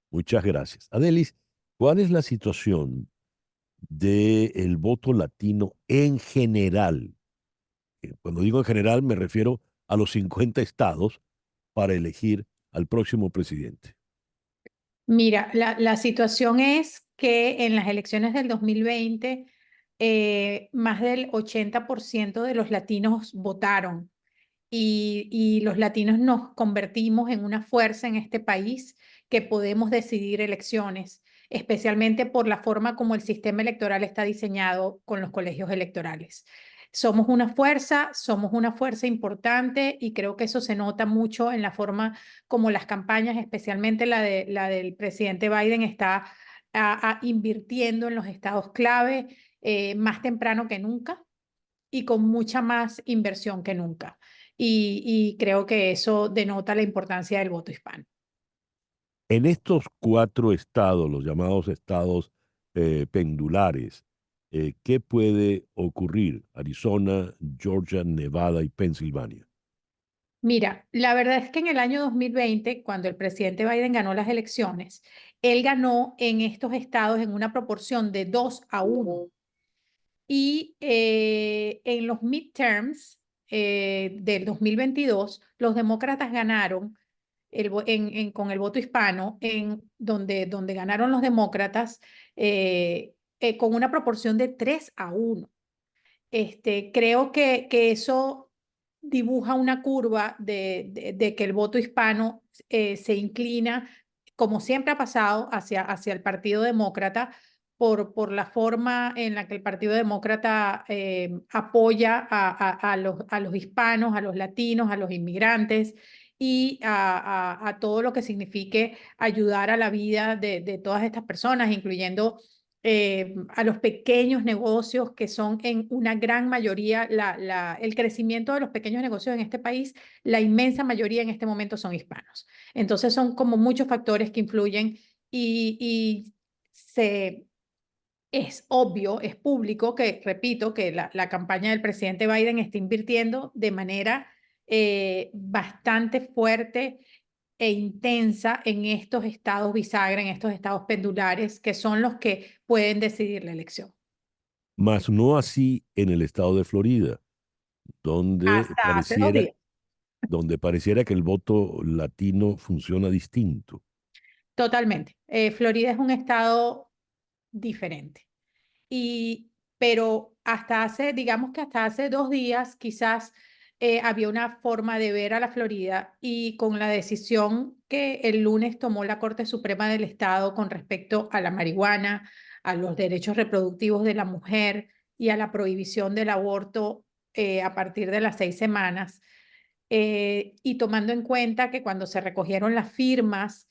Muchas gracias. Adelis, ¿cuál es la situación del voto latino en general? Cuando digo en general, me refiero a los 50 estados para elegir al próximo presidente. Mira, la situación es que en las elecciones del 2020, más del 80% de los latinos votaron y los latinos nos convertimos en una fuerza en este país que podemos decidir elecciones, especialmente por la forma como el sistema electoral está diseñado con los colegios electorales. somos una fuerza importante y creo que eso se nota mucho en la forma como las campañas, especialmente la del presidente Biden, está invirtiendo en los estados clave más temprano que nunca y con mucha más inversión que nunca. Y creo que eso denota la importancia del voto hispano. En estos 4 estados, los llamados estados pendulares, ¿qué puede ocurrir? Arizona, Georgia, Nevada y Pensilvania. Mira, la verdad es que en el año 2020, cuando el presidente Biden ganó las elecciones, él ganó en estos estados en una proporción de 2-1. Y en los midterms del 2022, los demócratas ganaron con el voto hispano, donde ganaron los demócratas con una proporción de 3-1. Creo que eso dibuja una curva de que el voto hispano se inclina, como siempre ha pasado, hacia el Partido Demócrata, por la forma en la que el Partido Demócrata apoya a los hispanos, a los latinos, a los inmigrantes y a todo lo que signifique ayudar a la vida de todas estas personas, incluyendo a los pequeños negocios que son en una gran mayoría, el crecimiento de los pequeños negocios en este país, la inmensa mayoría en este momento son hispanos. Entonces son como muchos factores que influyen y es obvio, es público que, repito, que la campaña del presidente Biden está invirtiendo de manera bastante fuerte e intensa en estos estados bisagra, en estos estados pendulares, que son los que pueden decidir la elección. Mas no así en el estado de Florida, donde Hasta hace 2 días. pareciera que el voto latino funciona distinto. Totalmente. Florida es un estado diferente. Pero digamos que hasta hace 2 días, quizás había una forma de ver a la Florida y con la decisión que el lunes tomó la Corte Suprema del Estado con respecto a la marihuana, a los derechos reproductivos de la mujer y a la prohibición del aborto a partir de las 6 semanas, y tomando en cuenta que cuando se recogieron las firmas,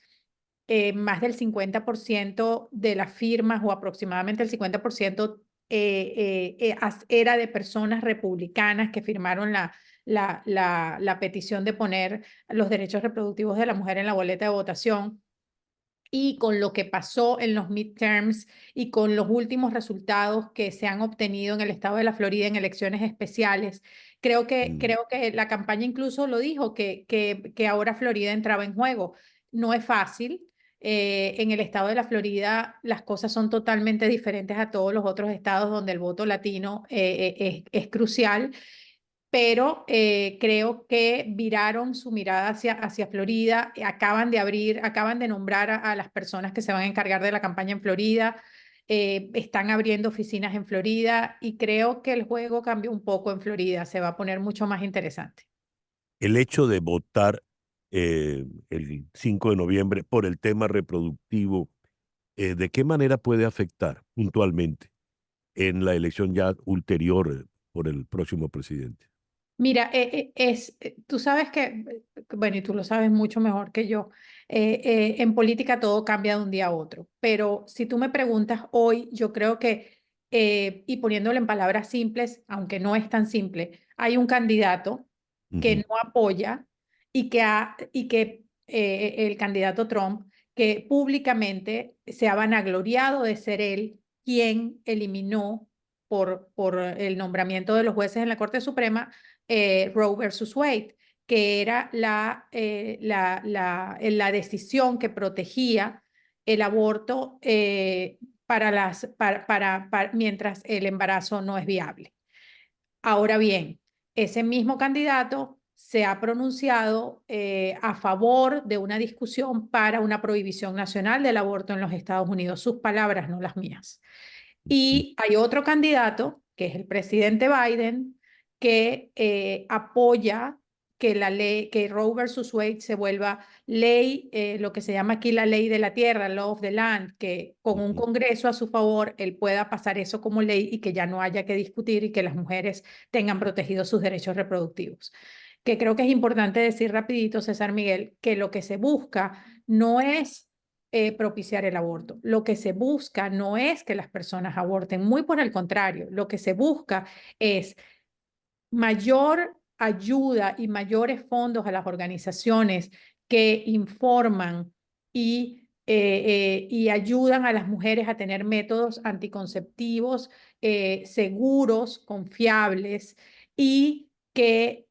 más del 50% de las firmas o aproximadamente el 50% era de personas republicanas que firmaron la petición de poner los derechos reproductivos de la mujer en la boleta de votación. Y con lo que pasó en los midterms y con los últimos resultados que se han obtenido en el estado de la Florida en elecciones especiales, creo que la campaña incluso lo dijo, que ahora Florida entraba en juego. No es fácil. En el estado de la Florida las cosas son totalmente diferentes a todos los otros estados donde el voto latino es crucial, pero creo que viraron su mirada hacia Florida, acaban de nombrar a las personas que se van a encargar de la campaña en Florida, están abriendo oficinas en Florida y creo que el juego cambió un poco en Florida, se va a poner mucho más interesante. El hecho de votar el 5 de noviembre por el tema reproductivo, ¿de qué manera puede afectar puntualmente en la elección ya ulterior por el próximo presidente? Mira, tú sabes bueno, y tú lo sabes mucho mejor que yo, en política todo cambia de un día a otro, pero si tú me preguntas hoy, yo creo que, y poniéndolo en palabras simples, aunque no es tan simple, hay un candidato que Ujú. no apoya y que el candidato Trump, que públicamente se ha vanagloriado de ser él quien eliminó por el nombramiento de los jueces en la Corte Suprema Roe versus Wade, que era la decisión que protegía el aborto mientras el embarazo no es viable. Ahora bien, ese mismo candidato se ha pronunciado a favor de una discusión para una prohibición nacional del aborto en los Estados Unidos. Sus palabras, no las mías. Y hay otro candidato, que es el presidente Biden, que apoya que la ley, que Roe versus Wade se vuelva ley, lo que se llama aquí la ley de la tierra, law of the land, que con un Ujú. Congreso a su favor él pueda pasar eso como ley y que ya no haya que discutir y que las mujeres tengan protegidos sus derechos reproductivos. Que creo que es importante decir rapidito, César Miguel, que lo que se busca no es propiciar el aborto. Lo que se busca no es que las personas aborten, muy por el contrario, lo que se busca es mayor ayuda y mayores fondos a las organizaciones que informan y ayudan a las mujeres a tener métodos anticonceptivos seguros, confiables y que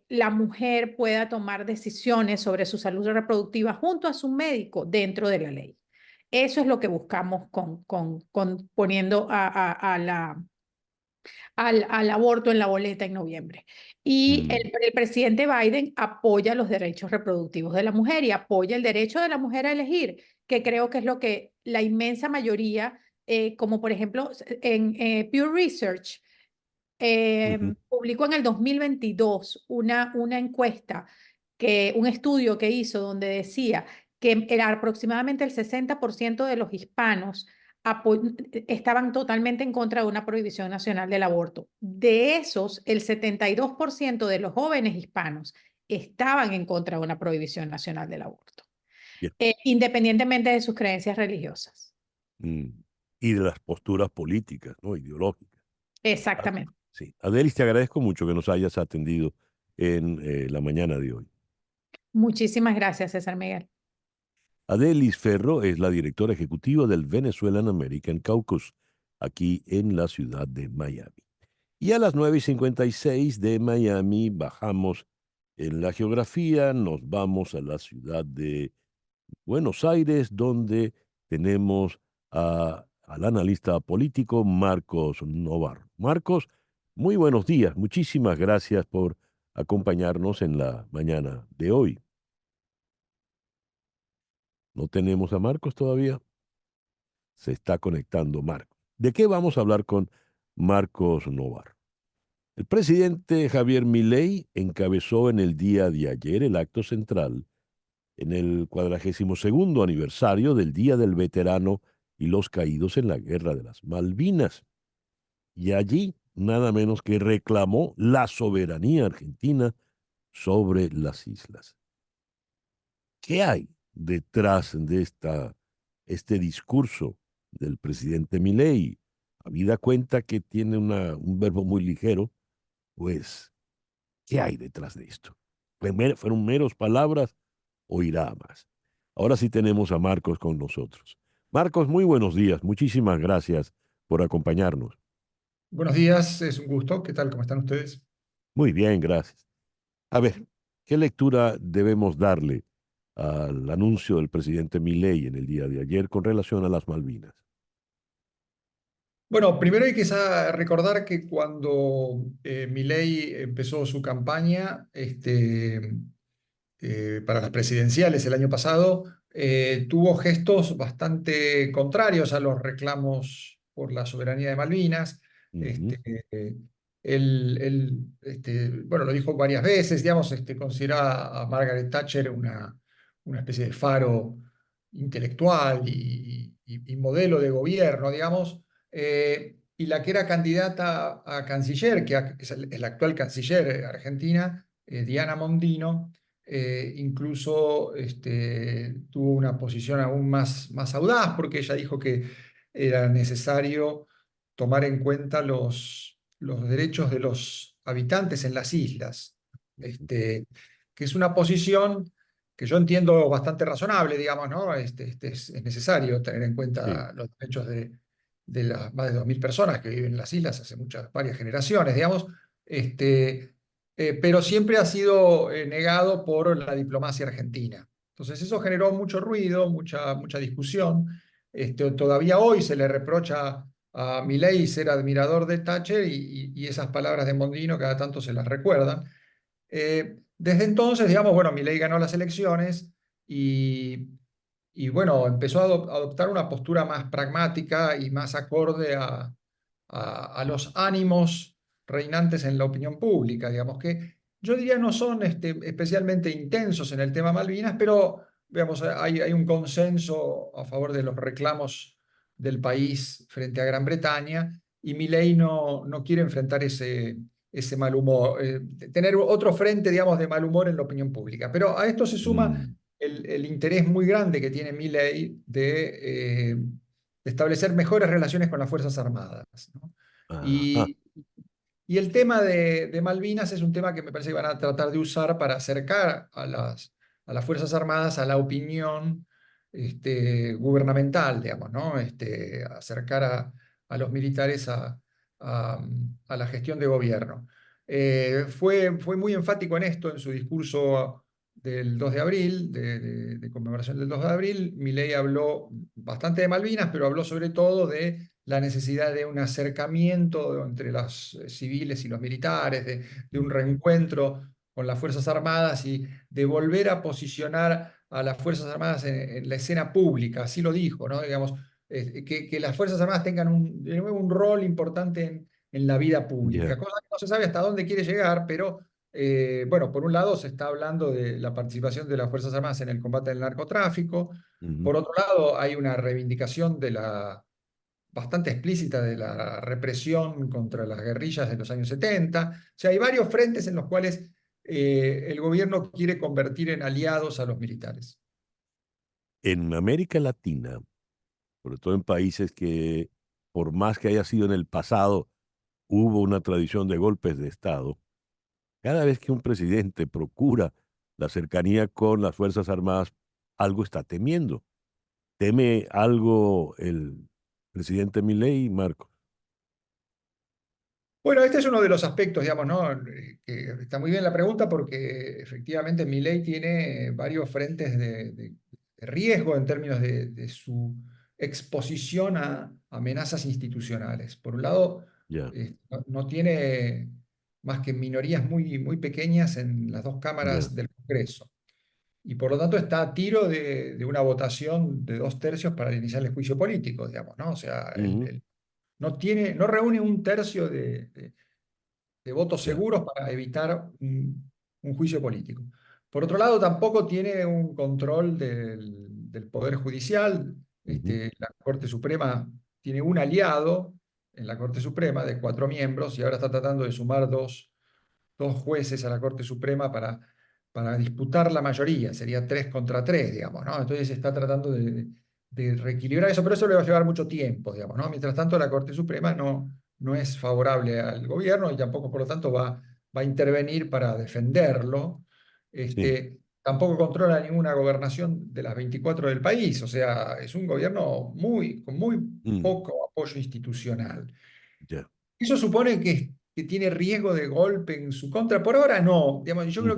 la mujer pueda tomar decisiones sobre su salud reproductiva junto a su médico dentro de la ley. Eso es lo que buscamos con poniendo al aborto en la boleta en noviembre. Y Mm, el presidente Biden apoya los derechos reproductivos de la mujer y apoya el derecho de la mujer a elegir, que creo que es lo que la inmensa mayoría, como por ejemplo en Pew Research, ujú. publicó en el 2022 una encuesta, un estudio que hizo donde decía que era aproximadamente el 60% de los hispanos estaban totalmente en contra de una prohibición nacional del aborto. De esos, el 72% de los jóvenes hispanos estaban en contra de una prohibición nacional del aborto, Bien. independientemente de sus creencias religiosas. Mm. Y de las posturas políticas, ¿no? Ideológicas. Ah, Exactamente. sí. Adelis, te agradezco mucho que nos hayas atendido en la mañana de hoy. Muchísimas gracias, César Miguel. Adelis Ferro es la directora ejecutiva del Venezuelan American Caucus, aquí en la ciudad de Miami. Y a las 9:56 de Miami bajamos en la geografía, nos vamos a la ciudad de Buenos Aires, donde tenemos al analista político Marcos Novar. Marcos, muy buenos días. Muchísimas gracias por acompañarnos en la mañana de hoy. ¿No tenemos a Marcos todavía? Se está conectando Marcos. ¿De qué vamos a hablar con Marcos Novar? El presidente Javier Milei encabezó en el día de ayer el acto central en el 42º aniversario del Día del Veterano y los Caídos en la Guerra de las Malvinas. Y allí nada menos que reclamó la soberanía argentina sobre las islas. ¿Qué hay detrás de este discurso del presidente Milei? Habida cuenta que tiene un verbo muy ligero, pues, ¿qué hay detrás de esto? ¿Fueron meros palabras o irá a más? Ahora sí tenemos a Marcos con nosotros. Marcos, muy buenos días. Muchísimas gracias por acompañarnos. Buenos días, es un gusto. ¿Qué tal? ¿Cómo están ustedes? Muy bien, gracias. A ver, ¿qué lectura debemos darle al anuncio del presidente Milei en el día de ayer con relación a las Malvinas? Bueno, primero hay que recordar que cuando Milei empezó su campaña para las presidenciales el año pasado, tuvo gestos bastante contrarios a los reclamos por la soberanía de Malvinas. Ujú. Este, bueno, lo dijo varias veces, digamos, considera a Margaret Thatcher una especie de faro intelectual y modelo de gobierno, digamos. Y la que era candidata a canciller, que es la actual canciller argentina, Diana Mondino, incluso tuvo una posición aún más audaz, porque ella dijo que era necesario tomar en cuenta los derechos de los habitantes en las islas, que es una posición que yo entiendo bastante razonable, digamos, ¿no? Es necesario tener en Sí, cuenta los derechos de las más de 2.000 personas que viven en las islas hace varias generaciones, digamos, pero siempre ha sido negado por la diplomacia argentina. Entonces eso generó mucho ruido, mucha discusión. Todavía hoy se le reprocha a Milei ser admirador de Thatcher y esas palabras de Mondino cada tanto se las recuerdan. Desde entonces, digamos, bueno, Milei ganó las elecciones y bueno, empezó a adoptar una postura más pragmática y más acorde a los ánimos reinantes en la opinión pública, digamos que yo diría no son especialmente intensos en el tema Malvinas, pero veamos, hay un consenso a favor de los reclamos del país frente a Gran Bretaña y Milei no quiere enfrentar ese mal humor, tener otro frente, digamos, de mal humor en la opinión pública. Pero a esto se suma Mm, el interés muy grande que tiene Milei de establecer mejores relaciones con las Fuerzas Armadas, ¿no? ajá, Y el tema de Malvinas es un tema que me parece que van a tratar de usar para acercar a las Fuerzas Armadas a la opinión gubernamental, digamos, ¿no? Acercar a los militares a la gestión de gobierno. Fue muy enfático en esto en su discurso del 2 de abril, de conmemoración del 2 de abril. Milei habló bastante de Malvinas, pero habló sobre todo de la necesidad de un acercamiento entre los civiles y los militares, de un reencuentro con las Fuerzas Armadas y de volver a posicionar a las Fuerzas Armadas en la escena pública, así lo dijo, ¿no? Digamos, que las Fuerzas Armadas tengan de nuevo un rol importante en la vida pública, ya, cosa que no se sabe hasta dónde quiere llegar, pero bueno, por un lado se está hablando de la participación de las Fuerzas Armadas en el combate del narcotráfico, ujú, por otro lado hay una reivindicación bastante explícita de la represión contra las guerrillas de los años 70. O sea, hay varios frentes en los cuales el gobierno quiere convertir en aliados a los militares. En América Latina, sobre todo en países que, por más que haya sido en el pasado, hubo una tradición de golpes de Estado, cada vez que un presidente procura la cercanía con las Fuerzas Armadas, algo está temiendo. ¿Teme algo el presidente Milei, Marco? Bueno, este es uno de los aspectos, digamos, ¿no? Que está muy bien la pregunta porque efectivamente Milei tiene varios frentes de riesgo en términos de su exposición a amenazas institucionales. Por un lado, Ya, no tiene más que minorías muy pequeñas en las dos ya, cámaras del Congreso. Y por lo tanto está a tiro de una votación de 2/3 para iniciar el juicio político, digamos, ¿no? O sea, ujú, no reúne un tercio de votos ya, seguros para evitar un juicio político. Por otro lado, tampoco tiene un control del Poder Judicial. ujú, La Corte Suprema tiene un aliado en la Corte Suprema de 4 miembros y ahora está tratando de sumar dos jueces a la Corte Suprema para disputar la mayoría, sería 3 contra 3, digamos, ¿no? Entonces está tratando de reequilibrar eso, pero eso le va a llevar mucho tiempo, digamos, ¿no? Mientras tanto, la Corte Suprema no es favorable al gobierno y tampoco, por lo tanto, va a intervenir para defenderlo. sí, Tampoco controla ninguna gobernación de las 24 del país, o sea, es un gobierno con muy mm, poco apoyo institucional. ya, ¿Eso supone que tiene riesgo de golpe en su contra? Por ahora no. Digamos, ujú,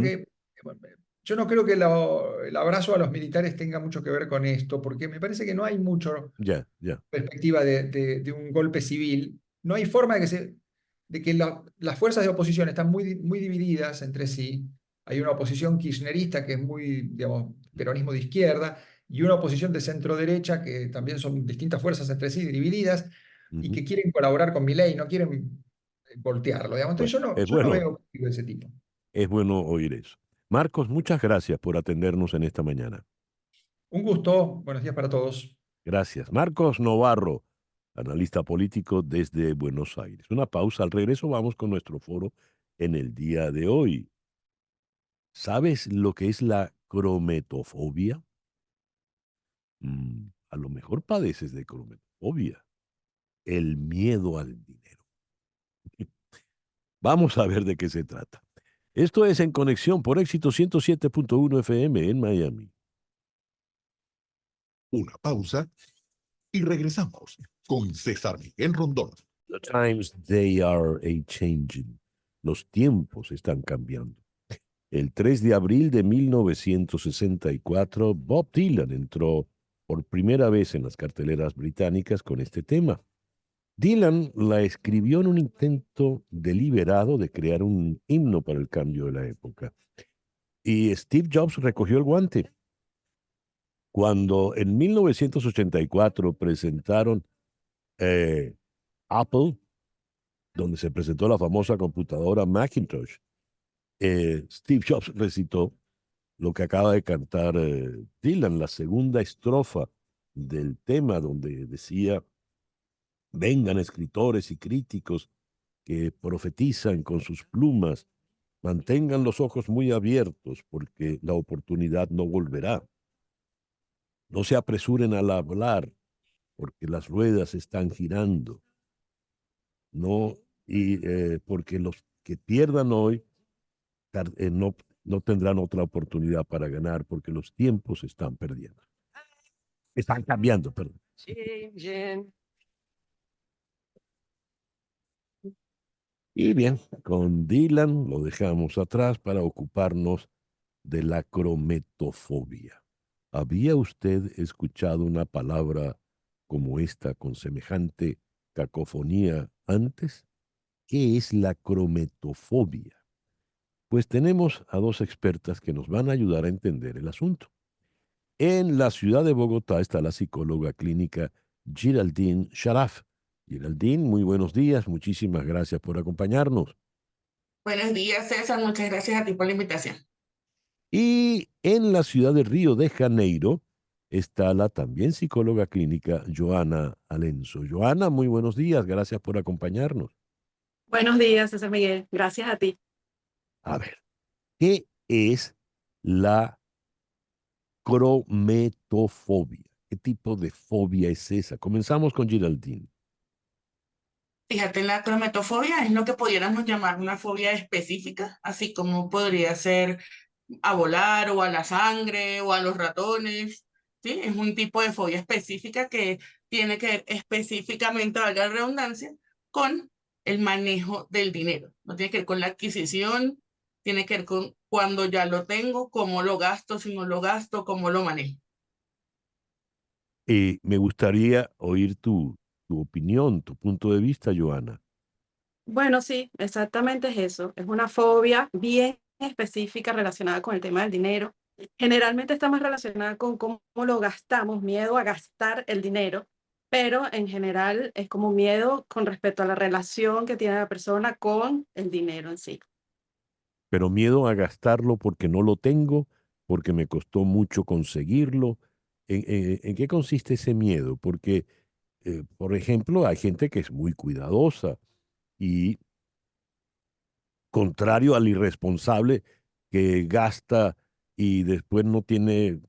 yo no creo que el abrazo a los militares tenga mucho que ver con esto, porque me parece que no hay mucha ya, ya, perspectiva de un golpe civil. No hay forma de que las fuerzas de oposición están muy divididas entre sí. Hay una oposición kirchnerista que es muy, digamos, peronismo de izquierda, y una oposición de centro-derecha que también son distintas fuerzas entre sí divididas y ujú. que quieren colaborar con Milei, no quieren voltearlo, digamos. Entonces Bueno, yo no veo algo de ese tipo. es bueno oír eso. Marcos, muchas gracias por atendernos en esta mañana. Un gusto, buenos días para todos. Gracias. Marcos Novarro, analista político desde Buenos Aires. Una pausa. Al regreso vamos con nuestro foro en el día de hoy. ¿Sabes lo que es la crometofobia? A lo mejor padeces de crometofobia, el miedo al dinero. Vamos a ver de qué se trata. Esto es En Conexión por Éxito 107.1 FM en Miami. Una pausa y regresamos con César Miguel Rondón. The times they are a-changing. Los tiempos están cambiando. El 3 de abril de 1964, Bob Dylan entró por primera vez en las carteleras británicas con este tema. Dylan la escribió en un intento deliberado de crear un himno para el cambio de la época. Y Steve Jobs recogió el guante. Cuando en 1984 presentaron Apple, donde se presentó la famosa computadora Macintosh, Steve Jobs recitó lo que acaba de cantar Dylan, la segunda estrofa del tema donde decía, vengan escritores y críticos que profetizan con sus plumas, mantengan los ojos muy abiertos porque la oportunidad no volverá. No se apresuren al hablar porque las ruedas están girando. No, y porque los que pierdan hoy no tendrán otra oportunidad para ganar porque los tiempos están perdiendo. Están cambiando, perdón. Changing. Y bien, con Dylan lo dejamos atrás para ocuparnos de la crometofobia. ¿Había usted escuchado una palabra como esta con semejante cacofonía antes? ¿Qué es la crometofobia? Pues tenemos a dos expertas que nos van a ayudar a entender el asunto. En la ciudad de Bogotá está la psicóloga clínica Geraldine Sharaf. Geraldine, muy buenos días. Muchísimas gracias por acompañarnos. Buenos días, César. Muchas gracias a ti por la invitación. Y en la ciudad de Río de Janeiro está la también psicóloga clínica Joana Alenzo. Joana, muy buenos días. Gracias por acompañarnos. Buenos días, César Miguel. Gracias a ti. A ver, ¿qué es la crometofobia? ¿Qué tipo de fobia es esa? Comenzamos con Geraldine. Fíjate, la crometofobia es lo que pudiéramos llamar una fobia específica, así como podría ser a volar o a la sangre o a los ratones, ¿sí? Es un tipo de fobia específica que tiene que ver específicamente, valga la redundancia, con el manejo del dinero. No tiene que ver con la adquisición, tiene que ver con cuando ya lo tengo, cómo lo gasto, si no lo gasto, cómo lo manejo. Me gustaría oír tu opinión, tu punto de vista, Joana. Bueno, sí, exactamente es eso. Es una fobia bien específica relacionada con el tema del dinero. Generalmente está más relacionada con cómo lo gastamos, miedo a gastar el dinero, pero en general es como miedo con respecto a la relación que tiene la persona con el dinero en sí. Pero miedo a gastarlo porque no lo tengo, porque me costó mucho conseguirlo. ¿En qué consiste ese miedo? Porque, por ejemplo, hay gente que es muy cuidadosa y contrario al irresponsable que gasta y después no tiene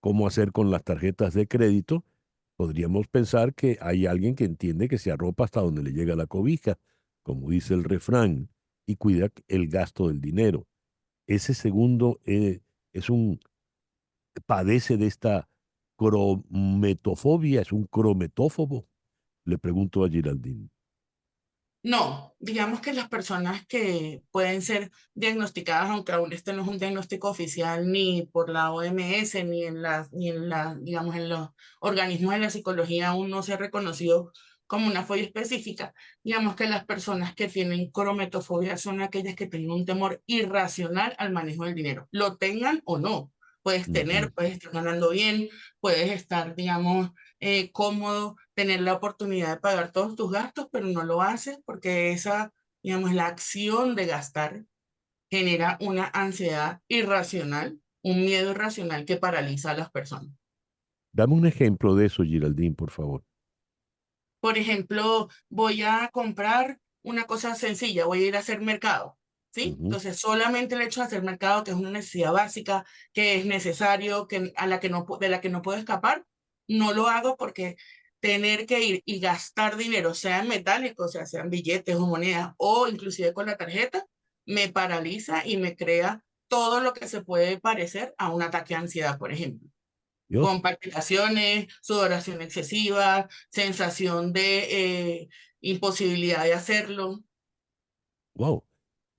cómo hacer con las tarjetas de crédito, podríamos pensar que hay alguien que entiende que se arropa hasta donde le llega la cobija, como dice el refrán, y cuida el gasto del dinero. Ese segundo es padece de esta crometofobia, es un crometófobo. Le pregunto a Geraldine. No, digamos que las personas que pueden ser diagnosticadas, aunque aún este no es un diagnóstico oficial ni por la OMS, digamos, en los organismos de la psicología aún no se ha reconocido como una fobia específica. Digamos que las personas que tienen crometofobia son aquellas que tienen un temor irracional al manejo del dinero, lo tengan o no. Puedes tener, puedes estar ganando bien, puedes estar, digamos, cómodo, tener la oportunidad de pagar todos tus gastos, pero no lo haces porque esa, digamos, la acción de gastar genera una ansiedad irracional, un miedo irracional que paraliza a las personas. Dame un ejemplo de eso, Geraldine, por favor. Por ejemplo, voy a comprar una cosa sencilla, voy a ir a hacer mercado, ¿sí? Entonces, solamente el hecho de hacer mercado, que es una necesidad básica, que es necesario, de la que no puedo escapar, no lo hago porque tener que ir y gastar dinero, sea en metálico, o sea, sean billetes o monedas, o inclusive con la tarjeta, me paraliza y me crea todo lo que se puede parecer a un ataque de ansiedad, por ejemplo. Dios. Con palpitaciones, sudoración excesiva, sensación de imposibilidad de hacerlo. Wow.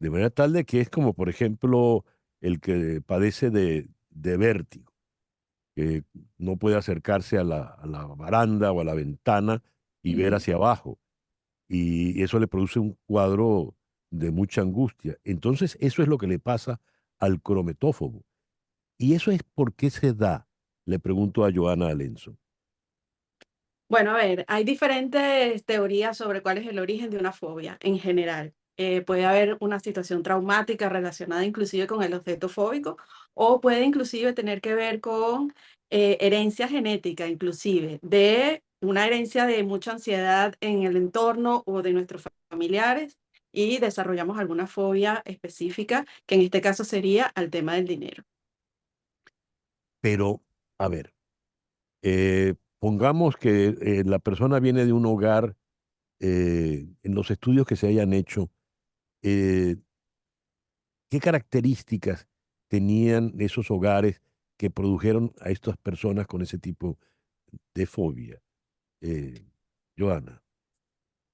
De manera tal de que es como, por ejemplo, el que padece de vértigo, que no puede acercarse a la baranda o a la ventana y ver hacia abajo. Y eso le produce un cuadro de mucha angustia. Entonces, eso es lo que le pasa al crometófobo. ¿Y eso es por qué se da? Le pregunto a Joana Alenzo. Bueno, a ver, hay diferentes teorías sobre cuál es el origen de una fobia en general. puede haber una situación traumática relacionada inclusive con el objeto fóbico, o puede inclusive tener que ver con herencia genética, inclusive, de una herencia de mucha ansiedad en el entorno o de nuestros familiares, y desarrollamos alguna fobia específica, que en este caso sería al tema del dinero. Pero, a ver, pongamos que la persona viene de un hogar, en los estudios que se hayan hecho, eh, ¿qué características tenían esos hogares que produjeron a estas personas con ese tipo de fobia? Joana.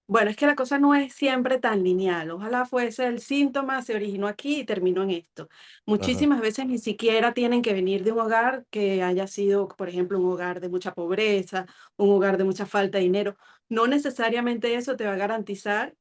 Bueno, es que la cosa no es siempre tan lineal. Ojalá fuese el síntoma, se originó aquí y terminó en esto. Ajá. Muchísimas veces ni siquiera tienen que venir de un hogar que haya sido, por ejemplo, un hogar de mucha pobreza, un hogar de mucha falta de dinero. No necesariamente eso te va a garantizar,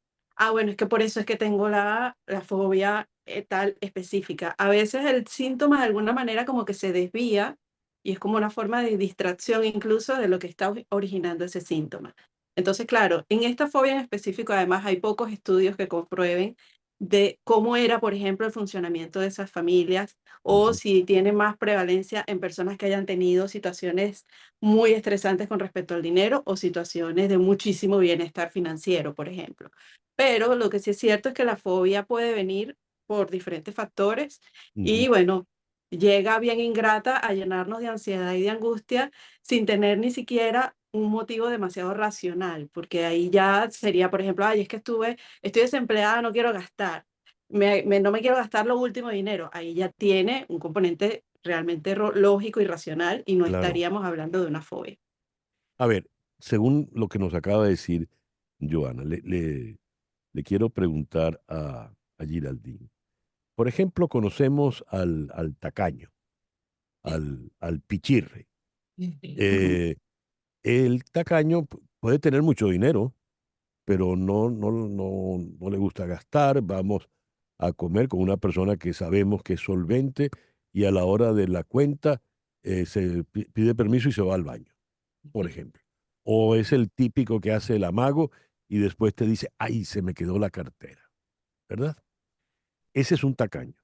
bueno, es que por eso es que tengo la fobia tal específica. A veces el síntoma de alguna manera como que se desvía y es como una forma de distracción incluso de lo que está originando ese síntoma. Entonces, claro, en esta fobia en específico, además, hay pocos estudios que comprueben de cómo era, por ejemplo, el funcionamiento de esas familias, o si tiene más prevalencia en personas que hayan tenido situaciones muy estresantes con respecto al dinero o situaciones de muchísimo bienestar financiero, por ejemplo. Pero lo que sí es cierto es que la fobia puede venir por diferentes factores y, bueno, llega bien ingrata a llenarnos de ansiedad y de angustia sin tener ni siquiera un motivo demasiado racional, porque ahí ya sería, por ejemplo, ay, es que estoy desempleada, no quiero gastar, no me quiero gastar lo último de dinero. Ahí ya tiene un componente realmente lógico y racional y no Claro. estaríamos hablando de una fobia. A ver, según lo que nos acaba de decir Joana, le quiero preguntar a Giraldine. Por ejemplo, conocemos al tacaño, al pichirre. El tacaño puede tener mucho dinero, pero no le gusta gastar. Vamos a comer con una persona que sabemos que es solvente y a la hora de la cuenta se pide permiso y se va al baño, por ejemplo. O es el típico que hace el amago y después te dice, ay, se me quedó la cartera, ¿verdad? Ese es un tacaño.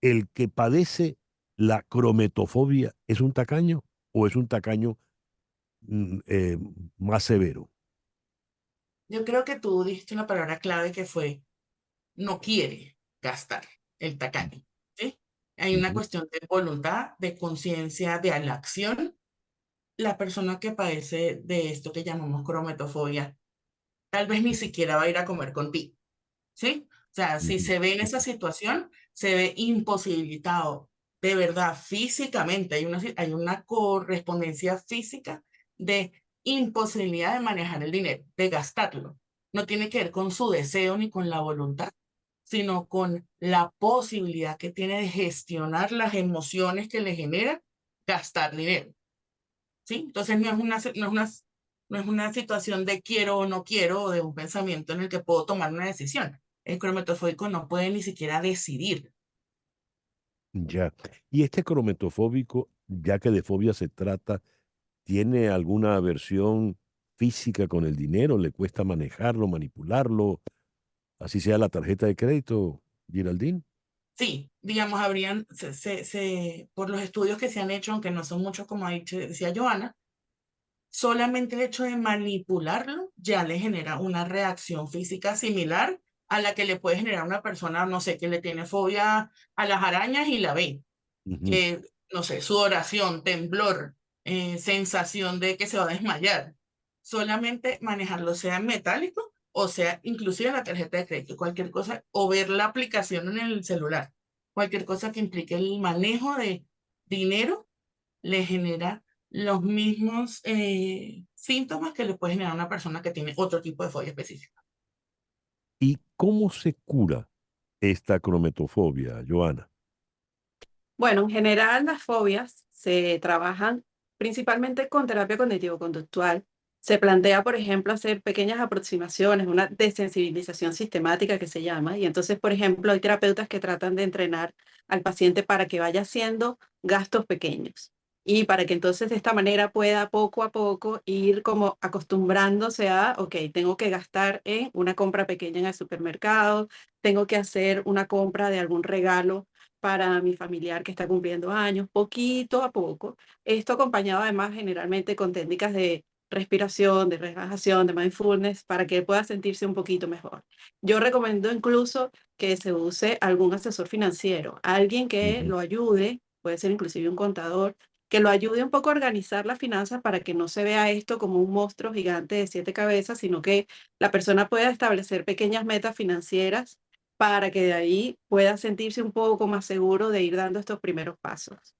¿El que padece la crometofobia es un tacaño o es un tacaño más severo? Yo creo que tú dijiste una palabra clave que fue no quiere gastar, el tacaño, ¿sí? Hay una cuestión de voluntad, de conciencia, de la acción. La persona que padece de esto que llamamos crometofobia, tal vez ni siquiera va a ir a comer contigo, ¿sí? O sea, si se ve en esa situación, se ve imposibilitado, de verdad, físicamente, hay una correspondencia física de imposibilidad de manejar el dinero, de gastarlo. No tiene que ver con su deseo ni con la voluntad, sino con la posibilidad que tiene de gestionar las emociones que le genera gastar dinero, ¿sí? Entonces no es una situación de quiero o no quiero, o de un pensamiento en el que puedo tomar una decisión. El crometofóbico no puede ni siquiera decidir. Ya. ¿Y este crometofóbico, ya que de fobia se trata, tiene alguna aversión física con el dinero? ¿Le cuesta manejarlo, manipularlo? Así sea la tarjeta de crédito, Giraldine. Sí, digamos, por los estudios que se han hecho, aunque no son muchos, como decía Joana, solamente el hecho de manipularlo ya le genera una reacción física similar a la que le puede generar una persona, no sé, que le tiene fobia a las arañas y la ve. Que, no sé, sudoración, temblor, sensación de que se va a desmayar. Solamente manejarlo, sea en metálico o sea inclusive en la tarjeta de crédito, cualquier cosa, o ver la aplicación en el celular, cualquier cosa que implique el manejo de dinero le genera los mismos síntomas que le puede generar a una persona que tiene otro tipo de fobia específica. ¿Y cómo se cura esta crometofobia, Joana? Bueno, en general las fobias se trabajan principalmente con terapia cognitivo-conductual. Se plantea, por ejemplo, hacer pequeñas aproximaciones, una desensibilización sistemática que se llama. Y entonces, por ejemplo, hay terapeutas que tratan de entrenar al paciente para que vaya haciendo gastos pequeños. y para que entonces de esta manera pueda poco a poco ir como acostumbrándose a, ok, tengo que gastar en una compra pequeña en el supermercado, tengo que hacer una compra de algún regalo para mi familiar que está cumpliendo años, poquito a poco. Esto acompañado además generalmente con técnicas de respiración, de relajación, de mindfulness, para que él pueda sentirse un poquito mejor. Yo recomiendo incluso que se use algún asesor financiero, alguien que Ujú. lo ayude, puede ser inclusive un contador, que lo ayude un poco a organizar las finanzas para que no se vea esto como un monstruo gigante de 7 cabezas, sino que la persona pueda establecer pequeñas metas financieras para que de ahí pueda sentirse un poco más seguro de ir dando estos primeros pasos.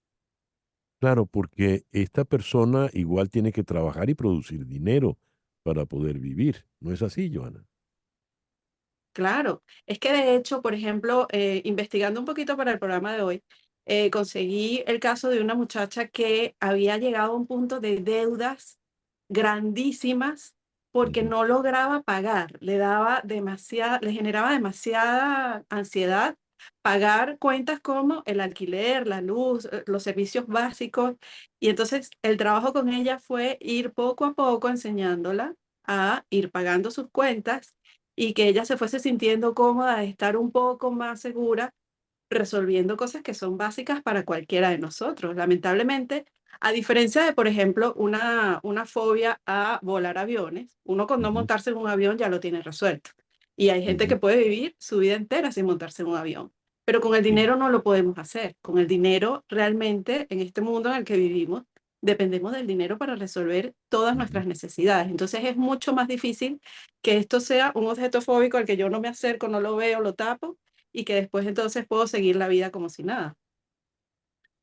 Claro, porque esta persona igual tiene que trabajar y producir dinero para poder vivir. ¿No es así, Joana? Claro, es que de hecho, por ejemplo, investigando un poquito para el programa de hoy, conseguí el caso de una muchacha que había llegado a un punto de deudas grandísimas porque Ujú. no lograba pagar, le generaba demasiada ansiedad pagar cuentas como el alquiler, la luz, los servicios básicos. Y entonces el trabajo con ella fue ir poco a poco enseñándola a ir pagando sus cuentas y que ella se fuese sintiendo cómoda de estar un poco más segura resolviendo cosas que son básicas para cualquiera de nosotros. Lamentablemente, a diferencia de, por ejemplo, una fobia a volar aviones, uno con no Ujú. montarse en un avión ya lo tiene resuelto. Y hay gente que Ujú. puede vivir su vida entera sin montarse en un avión. Pero con el Sí. dinero no lo podemos hacer. Con el dinero realmente, en este mundo en el que vivimos, dependemos del dinero para resolver todas Ujú. nuestras necesidades. Entonces es mucho más difícil que esto sea un objeto fóbico al que yo no me acerco, no lo veo, lo tapo y que después entonces puedo seguir la vida como si nada.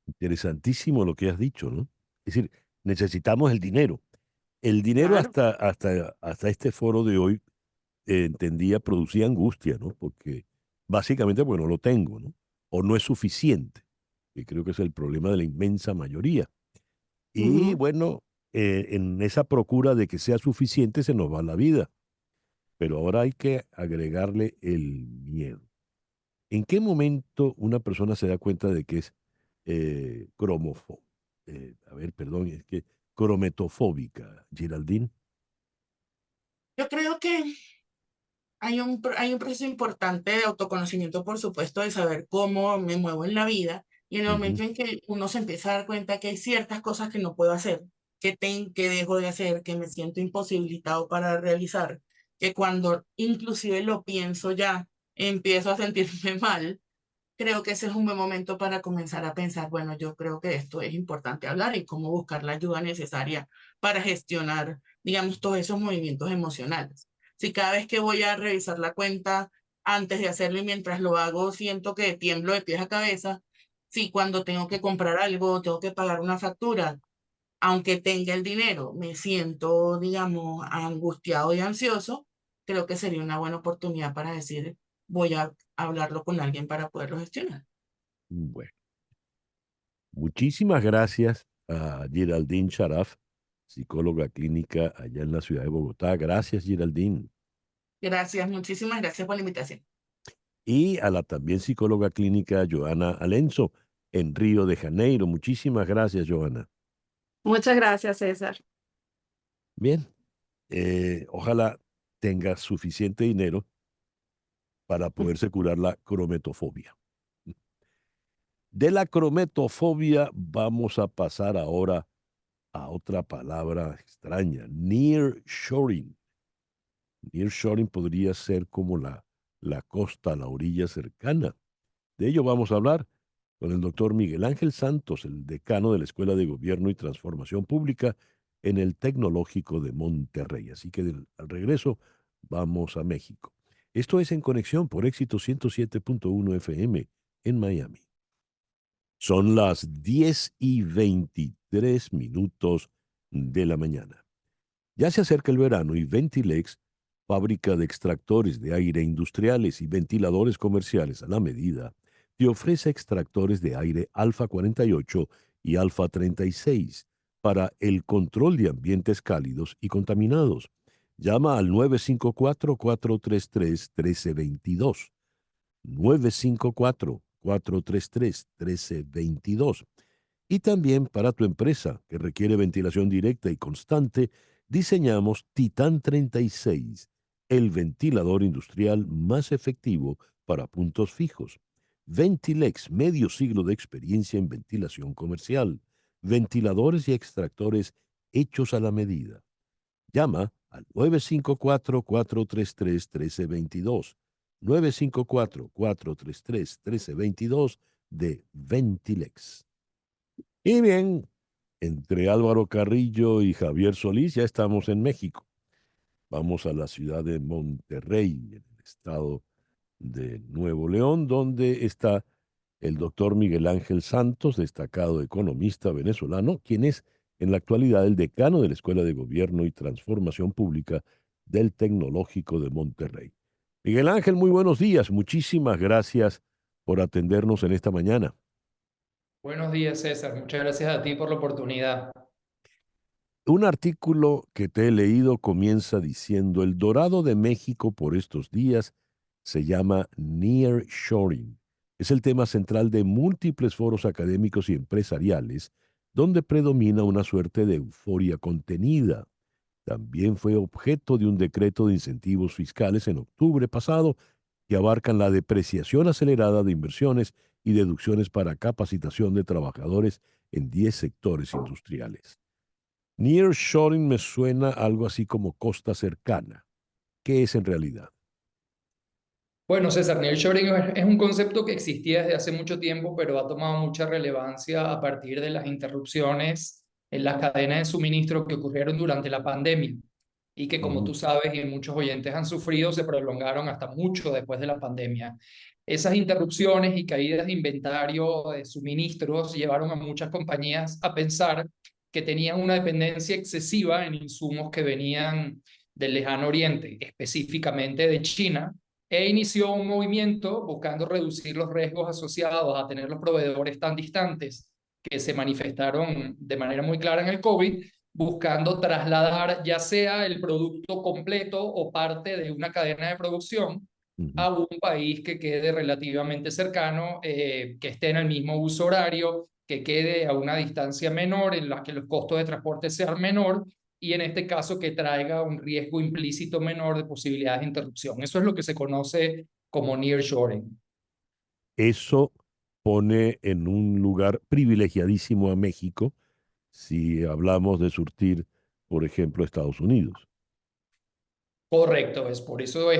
Interesantísimo lo que has dicho, ¿no? Es decir, necesitamos el dinero. El dinero Claro. hasta este foro de hoy entendía, producía angustia, ¿no? Porque básicamente, bueno, no lo tengo, ¿no? O no es suficiente, que creo que es el problema de la inmensa mayoría. Y Ujú. bueno, en esa procura de que sea suficiente se nos va la vida. Pero ahora hay que agregarle el miedo. ¿En qué momento una persona se da cuenta de que es a ver, perdón, es que crometofóbica, Geraldine? Yo creo que hay un proceso importante de autoconocimiento, por supuesto, de saber cómo me muevo en la vida. Y en el Ujú. momento en que uno se empieza a dar cuenta que hay ciertas cosas que no puedo hacer, que dejo de hacer, que me siento imposibilitado para realizar, que cuando inclusive lo pienso ya, empiezo a sentirme mal, creo que ese es un buen momento para comenzar a pensar, bueno, yo creo que esto es importante hablar y cómo buscar la ayuda necesaria para gestionar, digamos, todos esos movimientos emocionales. Si cada vez que voy a revisar la cuenta, antes de hacerlo y mientras lo hago, siento que tiemblo de pies a cabeza, si cuando tengo que comprar algo, tengo que pagar una factura, aunque tenga el dinero, me siento, digamos, angustiado y ansioso, creo que sería una buena oportunidad para decir, voy a hablarlo con alguien para poderlo gestionar. Bueno, muchísimas gracias a Geraldine Sharaf, psicóloga clínica allá en la ciudad de Bogotá. Gracias, Geraldine. Gracias, muchísimas gracias por la invitación. Y a la también psicóloga clínica Joana Alenzo en Río de Janeiro. Muchísimas gracias, Joana. Muchas gracias, César. Bien, ojalá tenga suficiente dinero para poderse curar la crometofobia. De la crometofobia vamos a pasar ahora a otra palabra extraña, nearshoring. Nearshoring podría ser como la costa, la orilla cercana. De ello vamos a hablar con el doctor Miguel Ángel Santos, el decano de la Escuela de Gobierno y Transformación Pública en el Tecnológico de Monterrey. Así que al regreso vamos a México. Esto es En Conexión por Éxito 107.1 FM en Miami. Son las 10:23 de la mañana. Ya se acerca el verano y Ventilex, fábrica de extractores de aire industriales y ventiladores comerciales a la medida, te ofrece extractores de aire Alfa 48 y Alfa 36 para el control de ambientes cálidos y contaminados. Llama al 954-433-1322. 954-433-1322. Y también para tu empresa, que requiere ventilación directa y constante, diseñamos Titan 36, el ventilador industrial más efectivo para puntos fijos. Ventilex, medio siglo de experiencia en ventilación comercial. Ventiladores y extractores hechos a la medida. Llama al 954-433-1322. 954-433-1322 de Ventilex. Y bien, entre Álvaro Carrillo y Javier Solís ya estamos en México. Vamos a la ciudad de Monterrey, en el estado de Nuevo León, donde está el doctor Miguel Ángel Santos, destacado economista venezolano, quien es en la actualidad el decano de la Escuela de Gobierno y Transformación Pública del Tecnológico de Monterrey. Miguel Ángel, muy buenos días. Muchísimas gracias por atendernos en esta mañana. Buenos días, César. Muchas gracias a ti por la oportunidad. Un artículo que te he leído comienza diciendo: el dorado de México por estos días se llama nearshoring. Es el tema central de múltiples foros académicos y empresariales, donde predomina una suerte de euforia contenida. También fue objeto de un decreto de incentivos fiscales en octubre pasado que abarcan la depreciación acelerada de inversiones y deducciones para capacitación de trabajadores en 10 sectores industriales. Nearshoring me suena algo así como costa cercana. ¿Qué es en realidad? Bueno, César, nearshoring es un concepto que existía desde hace mucho tiempo, pero ha tomado mucha relevancia a partir de las interrupciones en las cadenas de suministro que ocurrieron durante la pandemia y que, como tú sabes y muchos oyentes han sufrido, se prolongaron hasta mucho después de la pandemia. Esas interrupciones y caídas de inventario de suministros llevaron a muchas compañías a pensar que tenían una dependencia excesiva en insumos que venían del lejano oriente, específicamente de China, e inició un movimiento buscando reducir los riesgos asociados a tener los proveedores tan distantes que se manifestaron de manera muy clara en el COVID, buscando trasladar ya sea el producto completo o parte de una cadena de producción a un país que quede relativamente cercano, que esté en el mismo uso horario, que quede a una distancia menor, en la que los costos de transporte sean menor, y en este caso que traiga un riesgo implícito menor de posibilidades de interrupción. Eso es lo que se conoce como nearshoring. Eso pone en un lugar privilegiadísimo a México si hablamos de surtir, por ejemplo, Estados Unidos. Correcto, por eso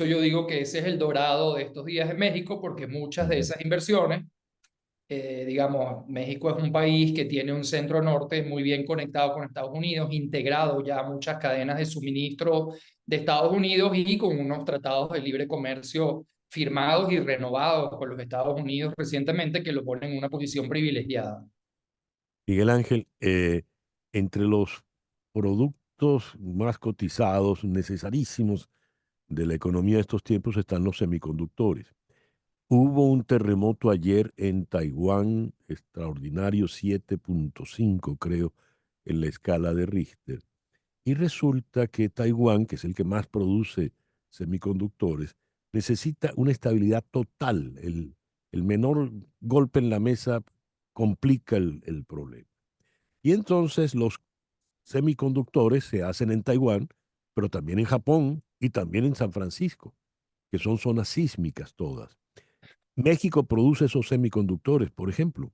yo digo que ese es el dorado de estos días en México, porque muchas de esas inversiones, digamos, México es un país que tiene un centro norte muy bien conectado con Estados Unidos, integrado ya a muchas cadenas de suministro de Estados Unidos y con unos tratados de libre comercio firmados y renovados con los Estados Unidos recientemente que lo ponen en una posición privilegiada. Miguel Ángel, entre los productos más cotizados, necesarísimos de la economía de estos tiempos están los semiconductores. Hubo un terremoto ayer en Taiwán, extraordinario 7.5 creo, en la escala de Richter. Y resulta que Taiwán, que es el que más produce semiconductores, necesita una estabilidad total. El menor golpe en la mesa complica el problema. Y entonces los semiconductores se hacen en Taiwán, pero también en Japón y también en San Francisco, que son zonas sísmicas todas. México produce esos semiconductores, por ejemplo.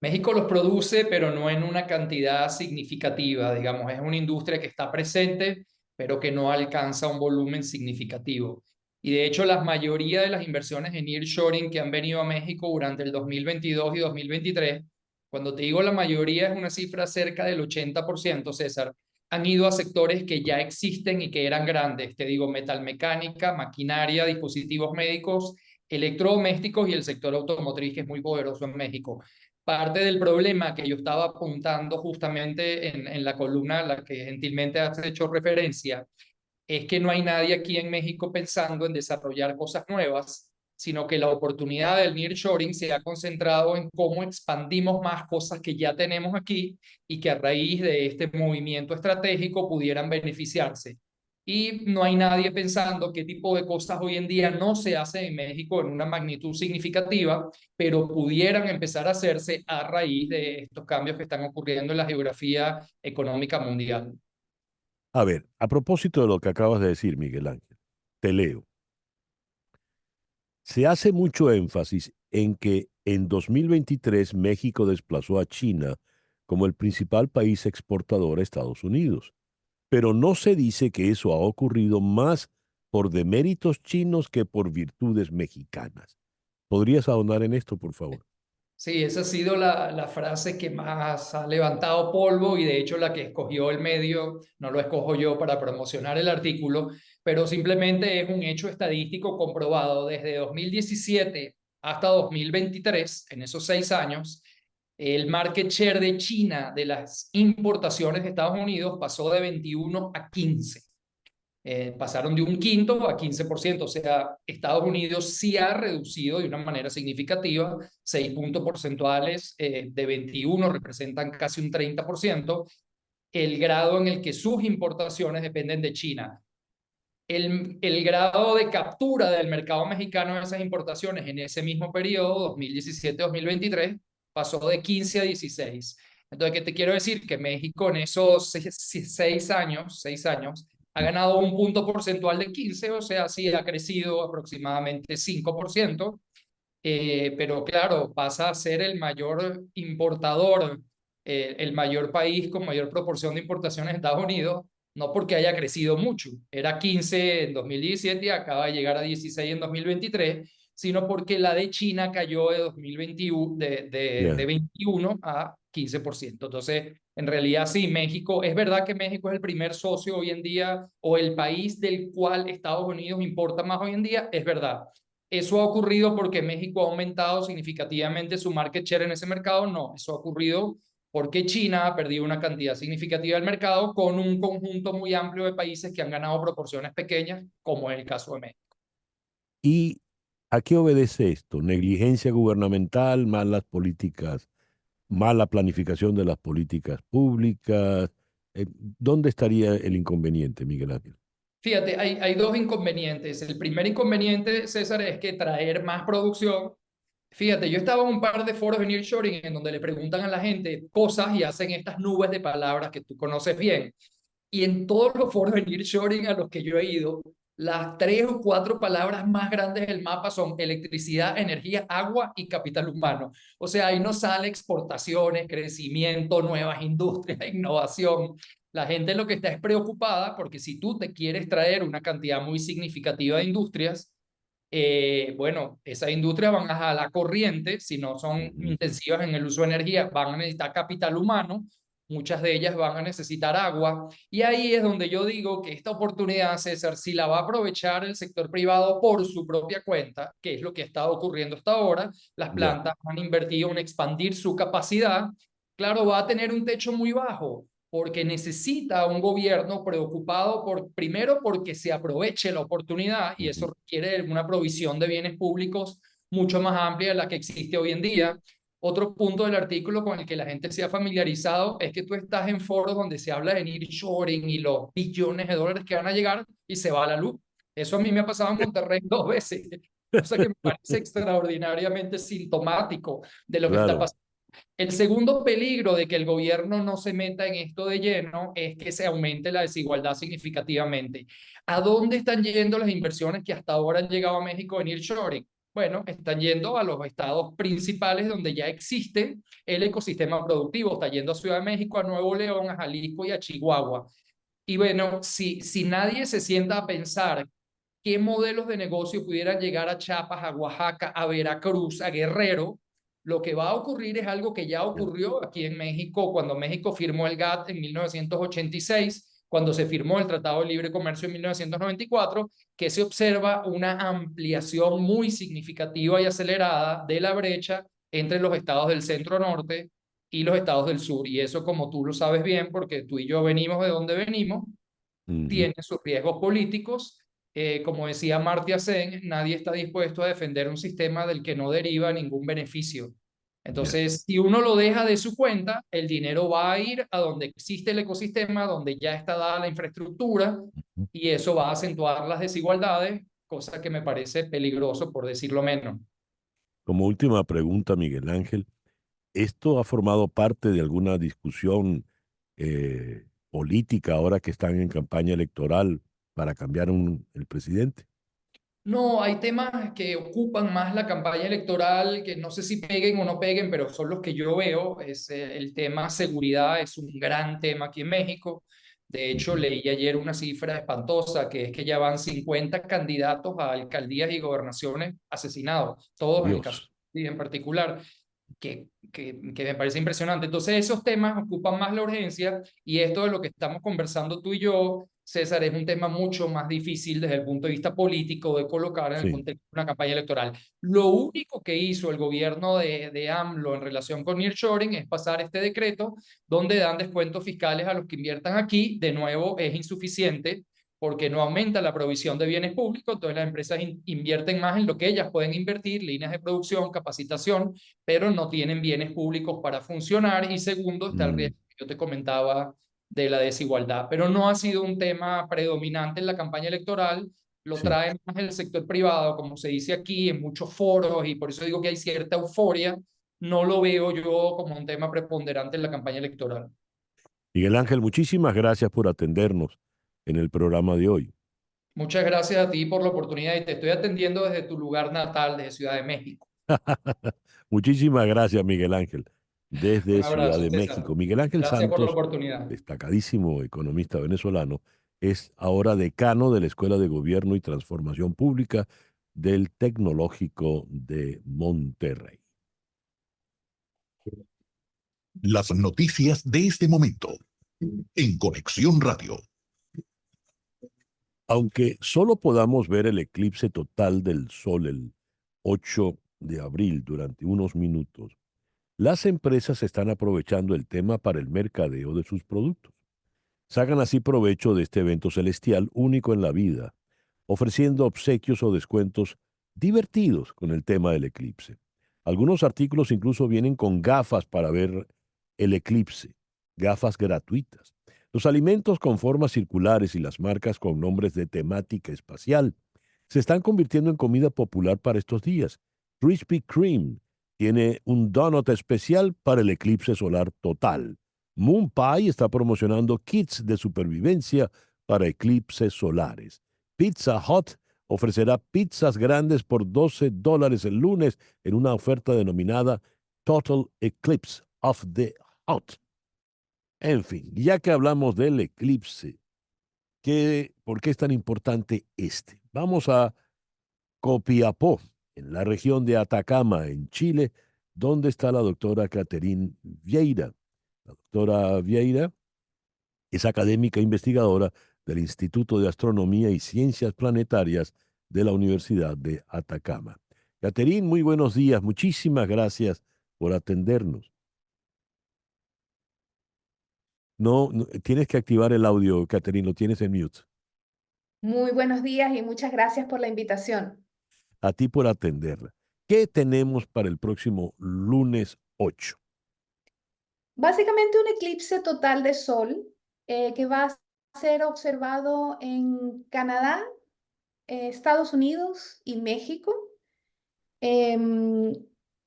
México los produce, pero no en una cantidad significativa, digamos, es una industria que está presente, pero que no alcanza un volumen significativo. Y de hecho, la mayoría de las inversiones en nearshoring que han venido a México durante el 2022 y 2023, cuando te digo la mayoría es una cifra cerca del 80%, César, han ido a sectores que ya existen y que eran grandes. Te digo, metalmecánica, maquinaria, dispositivos médicos, electrodomésticos y el sector automotriz, que es muy poderoso en México. Parte del problema que yo estaba apuntando justamente en la columna a la que gentilmente has hecho referencia es que no hay nadie aquí en México pensando en desarrollar cosas nuevas, sino que la oportunidad del nearshoring se ha concentrado en cómo expandimos más cosas que ya tenemos aquí y que a raíz de este movimiento estratégico pudieran beneficiarse. y no hay nadie pensando qué tipo de cosas hoy en día no se hacen en México en una magnitud significativa, pero pudieran empezar a hacerse a raíz de estos cambios que están ocurriendo en la geografía económica mundial. A ver, a propósito de lo que acabas de decir, Miguel Ángel, te leo. Se hace mucho énfasis en que en 2023 México desplazó a China como el principal país exportador a Estados Unidos, pero no se dice que eso ha ocurrido más por deméritos chinos que por virtudes mexicanas. ¿Podrías ahondar en esto, por favor? Sí, esa ha sido la frase que más ha levantado polvo y de hecho la que escogió el medio, no lo escojo yo para promocionar el artículo, pero simplemente es un hecho estadístico comprobado desde 2017 hasta 2023, en esos 6 años, el market share de China de las importaciones de Estados Unidos pasó de 21 a 15. Pasaron de un quinto a 15%, o sea, Estados Unidos sí ha reducido de una manera significativa, 6 puntos porcentuales de 21 representan casi un 30%, el grado en el que sus importaciones dependen de China. El grado de captura del mercado mexicano de esas importaciones en ese mismo periodo, 2017-2023, pasó de 15 a 16. Entonces, ¿qué te quiero decir? Que México en esos 6 años, ha ganado un punto porcentual de 15, o sea, sí ha crecido aproximadamente 5%, pero claro, pasa a ser el mayor importador, el mayor país con mayor proporción de importaciones de Estados Unidos, no porque haya crecido mucho, era 15 en 2017 y acaba de llegar a 16 en 2023, sino porque la de China cayó de 2021, de 21 a 15%. Entonces, en realidad sí, México, es verdad que México es el primer socio hoy en día o el país del cual Estados Unidos importa más hoy en día, es verdad. ¿Eso ha ocurrido porque México ha aumentado significativamente su market share en ese mercado? No, eso ha ocurrido porque China ha perdido una cantidad significativa del mercado con un conjunto muy amplio de países que han ganado proporciones pequeñas, como es el caso de México. ¿Y a qué obedece esto? ¿Negligencia gubernamental, malas políticas, mala planificación de las políticas públicas? ¿Dónde estaría el inconveniente, Miguel Ángel? Fíjate, hay 2 inconvenientes. El primer inconveniente, César, es que traer más producción. Fíjate, yo estaba en un par de foros de nearshoring en donde le preguntan a la gente cosas y hacen estas nubes de palabras que tú conoces bien. Y en todos los foros de nearshoring a los que yo he ido, las 3 o 4 palabras más grandes del mapa son electricidad, energía, agua y capital humano. O sea, ahí no sale exportaciones, crecimiento, nuevas industrias, innovación. La gente lo que está es preocupada porque si tú te quieres traer una cantidad muy significativa de industrias, bueno, esas industrias van a jalar corriente, si no son intensivas en el uso de energía, van a necesitar capital humano, muchas de ellas van a necesitar agua, y ahí es donde yo digo que esta oportunidad, César, si la va a aprovechar el sector privado por su propia cuenta, que es lo que ha estado ocurriendo hasta ahora, las plantas han invertido en expandir su capacidad, claro, va a tener un techo muy bajo, porque necesita un gobierno preocupado primero porque se aproveche la oportunidad y eso requiere una provisión de bienes públicos mucho más amplia de la que existe hoy en día. Otro punto del artículo con el que la gente se ha familiarizado es que tú estás en foros donde se habla de nearshoring y los billones de dólares que van a llegar y se va la luz. Eso a mí me ha pasado en Monterrey 2 veces, cosa que me parece extraordinariamente sintomático de lo que está pasando. El segundo peligro de que el gobierno no se meta en esto de lleno es que se aumente la desigualdad significativamente. ¿A dónde están yendo las inversiones que hasta ahora han llegado a México en nearshoring? Bueno, están yendo a los estados principales donde ya existe el ecosistema productivo. Está yendo a Ciudad de México, a Nuevo León, a Jalisco y a Chihuahua. Y bueno, si nadie se sienta a pensar qué modelos de negocio pudieran llegar a Chiapas, a Oaxaca, a Veracruz, a Guerrero, lo que va a ocurrir es algo que ya ocurrió aquí en México cuando México firmó el GATT en 1986, cuando se firmó el Tratado de Libre Comercio en 1994, que se observa una ampliación muy significativa y acelerada de la brecha entre los estados del centro-norte y los estados del sur. Y eso, como tú lo sabes bien, porque tú y yo venimos de donde venimos, tiene sus riesgos políticos. Como decía Amartya Sen, nadie está dispuesto a defender un sistema del que no deriva ningún beneficio. Entonces, si uno lo deja de su cuenta, el dinero va a ir a donde existe el ecosistema, donde ya está dada la infraestructura, y eso va a acentuar las desigualdades, cosa que me parece peligroso, por decirlo menos. Como última pregunta, Miguel Ángel, ¿esto ha formado parte de alguna discusión política ahora que están en campaña electoral para cambiar el presidente? No, hay temas que ocupan más la campaña electoral, que no sé si peguen o no peguen, pero son los que yo veo. Es, el tema seguridad es un gran tema aquí en México. De hecho, leí ayer una cifra espantosa, que es que ya van 50 candidatos a alcaldías y gobernaciones asesinados, todos en el caso Dios. en particular. Que me parece impresionante. Entonces, esos temas ocupan más la urgencia y esto de lo que estamos conversando tú y yo, César, es un tema mucho más difícil desde el punto de vista político de colocar en el Sí. contexto de una campaña electoral. Lo único que hizo el gobierno de AMLO en relación con nearshoring es pasar este decreto donde dan descuentos fiscales a los que inviertan aquí. De nuevo, es insuficiente porque no aumenta la provisión de bienes públicos, entonces las empresas invierten más en lo que ellas pueden invertir, líneas de producción, capacitación, pero no tienen bienes públicos para funcionar. Y segundo, está el riesgo que yo te comentaba de la desigualdad, pero no ha sido un tema predominante en la campaña electoral, lo Sí. trae más el sector privado, como se dice aquí, en muchos foros, y por eso digo que hay cierta euforia. No lo veo yo como un tema preponderante en la campaña electoral. Miguel Ángel, muchísimas gracias por atendernos en el programa de hoy. Muchas gracias a ti por la oportunidad y te estoy atendiendo desde tu lugar natal, desde Ciudad de México. Muchísimas gracias, Miguel Ángel, desde Un Ciudad abrazo, de César. México. Miguel Ángel Gracias por la Santos, oportunidad. destacadísimo economista venezolano, es ahora decano de la Escuela de Gobierno y Transformación Pública del Tecnológico de Monterrey. Las noticias de este momento en Conexión Radio. Aunque solo podamos ver el eclipse total del Sol el 8 de abril durante unos minutos, las empresas están aprovechando el tema para el mercadeo de sus productos. Sacan así provecho de este evento celestial único en la vida, ofreciendo obsequios o descuentos divertidos con el tema del eclipse. Algunos artículos incluso vienen con gafas para ver el eclipse, gafas gratuitas. Los alimentos con formas circulares y las marcas con nombres de temática espacial se están convirtiendo en comida popular para estos días. Krispy Kreme tiene un donut especial para el eclipse solar total. Moon Pie está promocionando kits de supervivencia para eclipses solares. Pizza Hut ofrecerá pizzas grandes por $12 el lunes en una oferta denominada Total Eclipse of the Hut. En fin, ya que hablamos del eclipse, ¿por qué es tan importante este? Vamos a Copiapó, en la región de Atacama, en Chile, donde está la doctora Catherine Vieira. La doctora Vieira es académica investigadora del Instituto de Astronomía y Ciencias Planetarias de la Universidad de Atacama. Catherine, muy buenos días. Muchísimas gracias por atendernos. No, tienes que activar el audio, Catherine, lo tienes en mute. Muy buenos días y muchas gracias por la invitación. A ti por atenderla. ¿Qué tenemos para el próximo lunes 8? Básicamente un eclipse total de sol que va a ser observado en Canadá, Estados Unidos y México.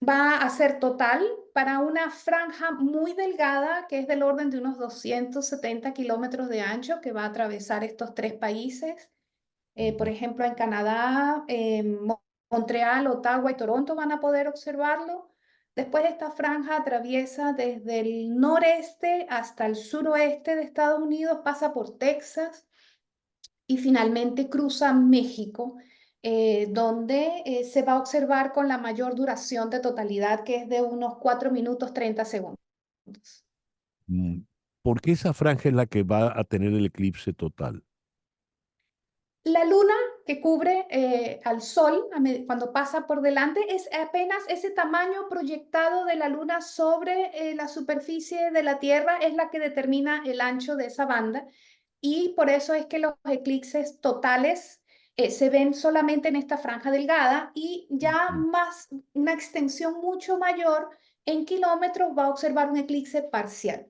Va a ser total para una franja muy delgada que es del orden de unos 270 kilómetros de ancho que va a atravesar estos 3 países. Por ejemplo, en Canadá, Montreal, Ottawa y Toronto van a poder observarlo. Después esta franja atraviesa desde el noreste hasta el suroeste de Estados Unidos, pasa por Texas y finalmente cruza México, donde se va a observar con la mayor duración de totalidad, que es de unos 4 minutos 30 segundos. ¿Por qué esa franja es la que va a tener el eclipse total? La luna que cubre al sol cuando pasa por delante es apenas ese tamaño proyectado de la luna sobre la superficie de la Tierra, es la que determina el ancho de esa banda, y por eso es que los eclipses totales se ven solamente en esta franja delgada, y ya más una extensión mucho mayor en kilómetros va a observar un eclipse parcial.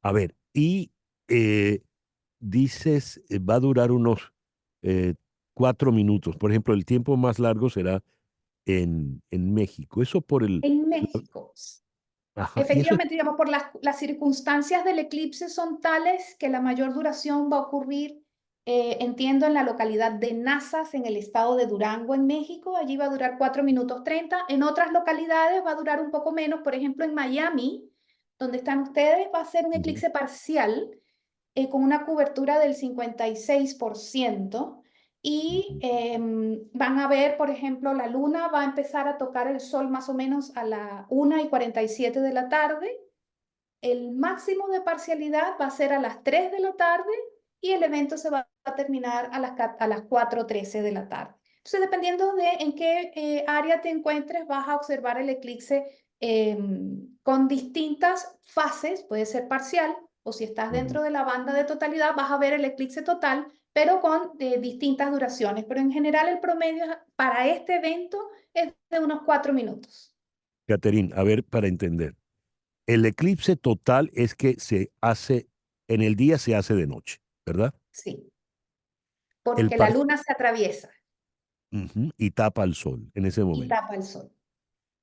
A ver, y dices, va a durar unos 4 minutos. Por ejemplo, el tiempo más largo será en México. Eso por el... En México. Ajá, y eso es... Efectivamente, digamos, por las circunstancias del eclipse son tales que la mayor duración va a ocurrir, entiendo, en la localidad de Nazas, en el estado de Durango, en México. Allí va a durar 4 minutos 30. En otras localidades va a durar un poco menos. Por ejemplo, en Miami, donde están ustedes, va a ser un eclipse parcial con una cobertura del 56%. Y van a ver, por ejemplo, la luna va a empezar a tocar el sol más o menos a la 1:47 de la tarde. El máximo de parcialidad va a ser a las 3 de la tarde y el evento se va a terminar a las 4:13 de la tarde. Entonces, dependiendo de en qué área te encuentres, vas a observar el eclipse con distintas fases, puede ser parcial, o si estás dentro de la banda de totalidad, vas a ver el eclipse total, pero con distintas duraciones. Pero en general el promedio para este evento es de unos 4 minutos. Catherine, a ver, para entender. El eclipse total es que se hace, en el día se hace de noche, ¿verdad? Sí, El porque la luna se atraviesa y tapa al sol en ese y momento. tapa el sol.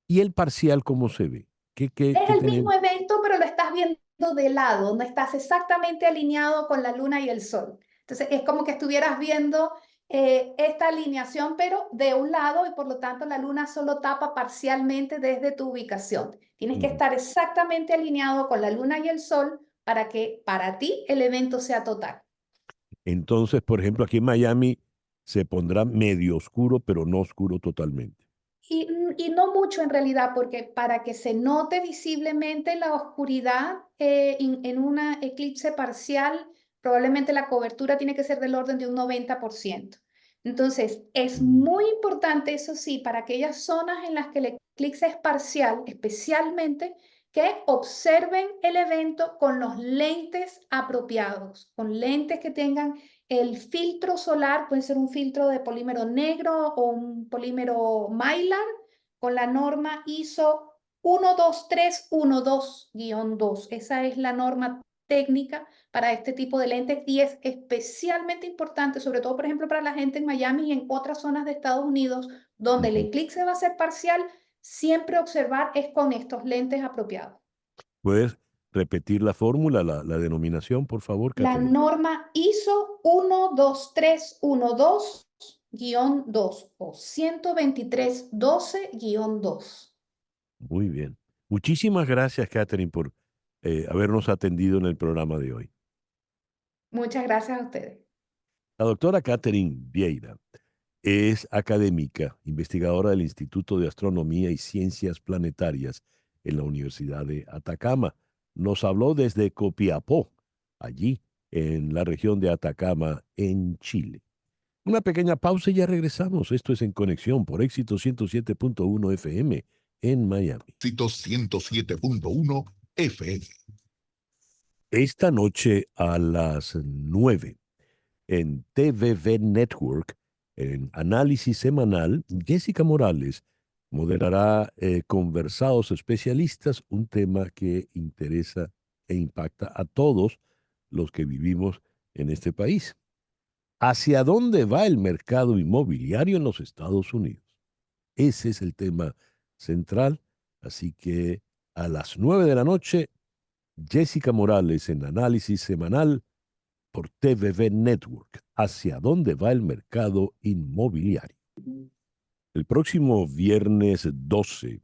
¿Y el parcial cómo se ve? Es el mismo tenemos? evento, pero lo estás viendo de lado, no estás exactamente alineado con la luna y el sol. Entonces es como que estuvieras viendo esta alineación, pero de un lado, y por lo tanto la luna solo tapa parcialmente desde tu ubicación. Tienes que estar exactamente alineado con la luna y el sol para que para ti el evento sea total. Entonces, por ejemplo, aquí en Miami se pondrá medio oscuro, pero no oscuro totalmente. Y no mucho en realidad, porque para que se note visiblemente la oscuridad en una eclipse parcial, probablemente la cobertura tiene que ser del orden de un 90%. Entonces, es muy importante, eso sí, para aquellas zonas en las que el eclipse es parcial, especialmente, que observen el evento con los lentes apropiados, con lentes que tengan el filtro solar, puede ser un filtro de polímero negro o un polímero Mylar, con la norma ISO 12312-2. Esa es la norma técnica para este tipo de lentes y es especialmente importante, sobre todo, por ejemplo, para la gente en Miami y en otras zonas de Estados Unidos, donde el eclipse va a ser parcial, siempre observar es con estos lentes apropiados. ¿Puedes repetir la fórmula, la denominación, por favor, La Catherine? norma ISO 12312-2 o 12312-2. Muy bien. Muchísimas gracias, Catherine, por habernos atendido en el programa de hoy. Muchas gracias a ustedes. La doctora Catherine Vieira es académica, investigadora del Instituto de Astronomía y Ciencias Planetarias en la Universidad de Atacama. Nos habló desde Copiapó, allí en la región de Atacama, en Chile. Una pequeña pausa y ya regresamos. Esto es En Conexión por Éxito 107.1 FM en Miami. Éxito 107.1 FM. Esta noche a las 9 en TVV Network, en Análisis Semanal, Jessica Morales moderará Conversados Especialistas, un tema que interesa e impacta a todos los que vivimos en este país. ¿Hacia dónde va el mercado inmobiliario en los Estados Unidos? Ese es el tema central, así que a las 9 de la noche, Jessica Morales en Análisis Semanal por TVV Network. ¿Hacia dónde va el mercado inmobiliario? El próximo viernes 12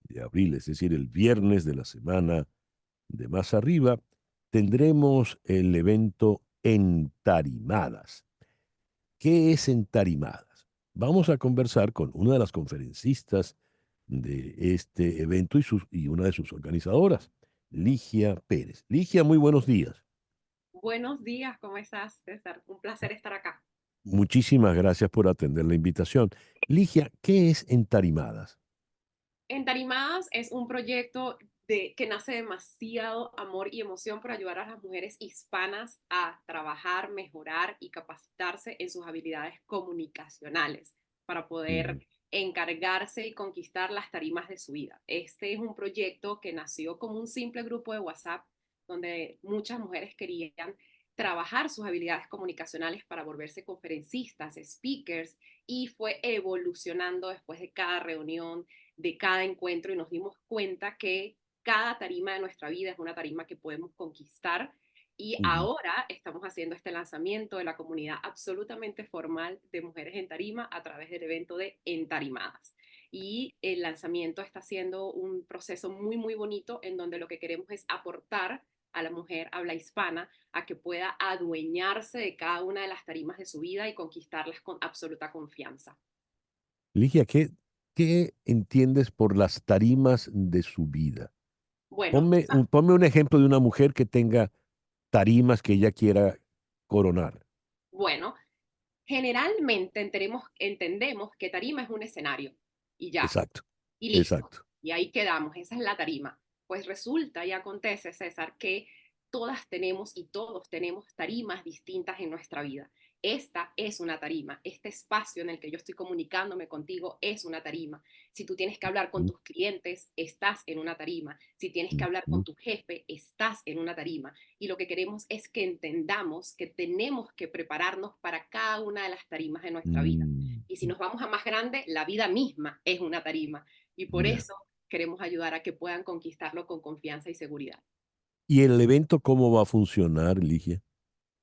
de abril, es decir, el viernes de la semana de más arriba, tendremos el evento Entarimadas. ¿Qué es Entarimadas? Vamos a conversar con una de las conferencistas de este evento y una de sus organizadoras, Ligia Pérez. Ligia, muy buenos días. Buenos días, ¿cómo estás, César? Un placer estar acá. Muchísimas gracias por atender la invitación. Ligia, ¿qué es Entarimadas? Entarimadas es un proyecto que nace demasiado amor y emoción por ayudar a las mujeres hispanas a trabajar, mejorar y capacitarse en sus habilidades comunicacionales para poder encargarse y conquistar las tarimas de su vida. Este es un proyecto que nació como un simple grupo de WhatsApp donde muchas mujeres querían trabajar sus habilidades comunicacionales para volverse conferencistas, speakers, y fue evolucionando después de cada reunión, de cada encuentro, y nos dimos cuenta que cada tarima de nuestra vida es una tarima que podemos conquistar. Y ahora estamos haciendo este lanzamiento de la comunidad absolutamente formal de mujeres en tarima a través del evento de Entarimadas. Y el lanzamiento está siendo un proceso muy, muy bonito en donde lo que queremos es aportar a la mujer habla hispana a que pueda adueñarse de cada una de las tarimas de su vida y conquistarlas con absoluta confianza. Ligia, ¿qué entiendes por las tarimas de su vida? Bueno, Ponme un ejemplo de una mujer que tenga tarimas que ella quiera coronar. bueno, generalmente entendemos que tarima es un escenario y ya, Exacto, y listo. exacto. Y ahí quedamos, esa es la tarima. Pues resulta y acontece, César, que todas tenemos y todos tenemos tarimas distintas en nuestra vida. Esta es una tarima, este espacio en el que yo estoy comunicándome contigo es una tarima. Si tú tienes que hablar con tus clientes, estás en una tarima. Si tienes que hablar con tu jefe, estás en una tarima. Y lo que queremos es que entendamos que tenemos que prepararnos para cada una de las tarimas de nuestra vida. Y si nos vamos a más grande, la vida misma es una tarima. Y por Ya. eso queremos ayudar a que puedan conquistarlo con confianza y seguridad. ¿Y el evento cómo va a funcionar, Ligia?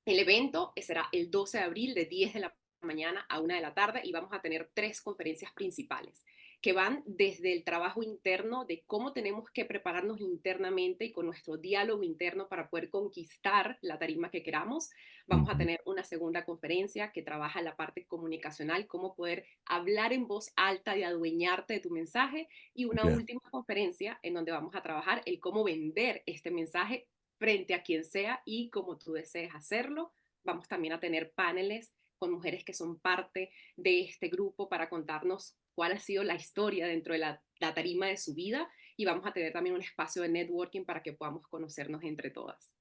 El evento será el 12 de abril de 10 de la mañana a 1 de la tarde y vamos a tener 3 conferencias principales que van desde el trabajo interno de cómo tenemos que prepararnos internamente y con nuestro diálogo interno para poder conquistar la tarima que queramos. Vamos a tener una segunda conferencia que trabaja la parte comunicacional, cómo poder hablar en voz alta y adueñarte de tu mensaje, y una Ya. última conferencia en donde vamos a trabajar el cómo vender este mensaje frente a quien sea y como tú desees hacerlo. Vamos también a tener paneles con mujeres que son parte de este grupo para contarnos cuál ha sido la historia dentro de la tarima de su vida, y vamos a tener también un espacio de networking para que podamos conocernos entre todas.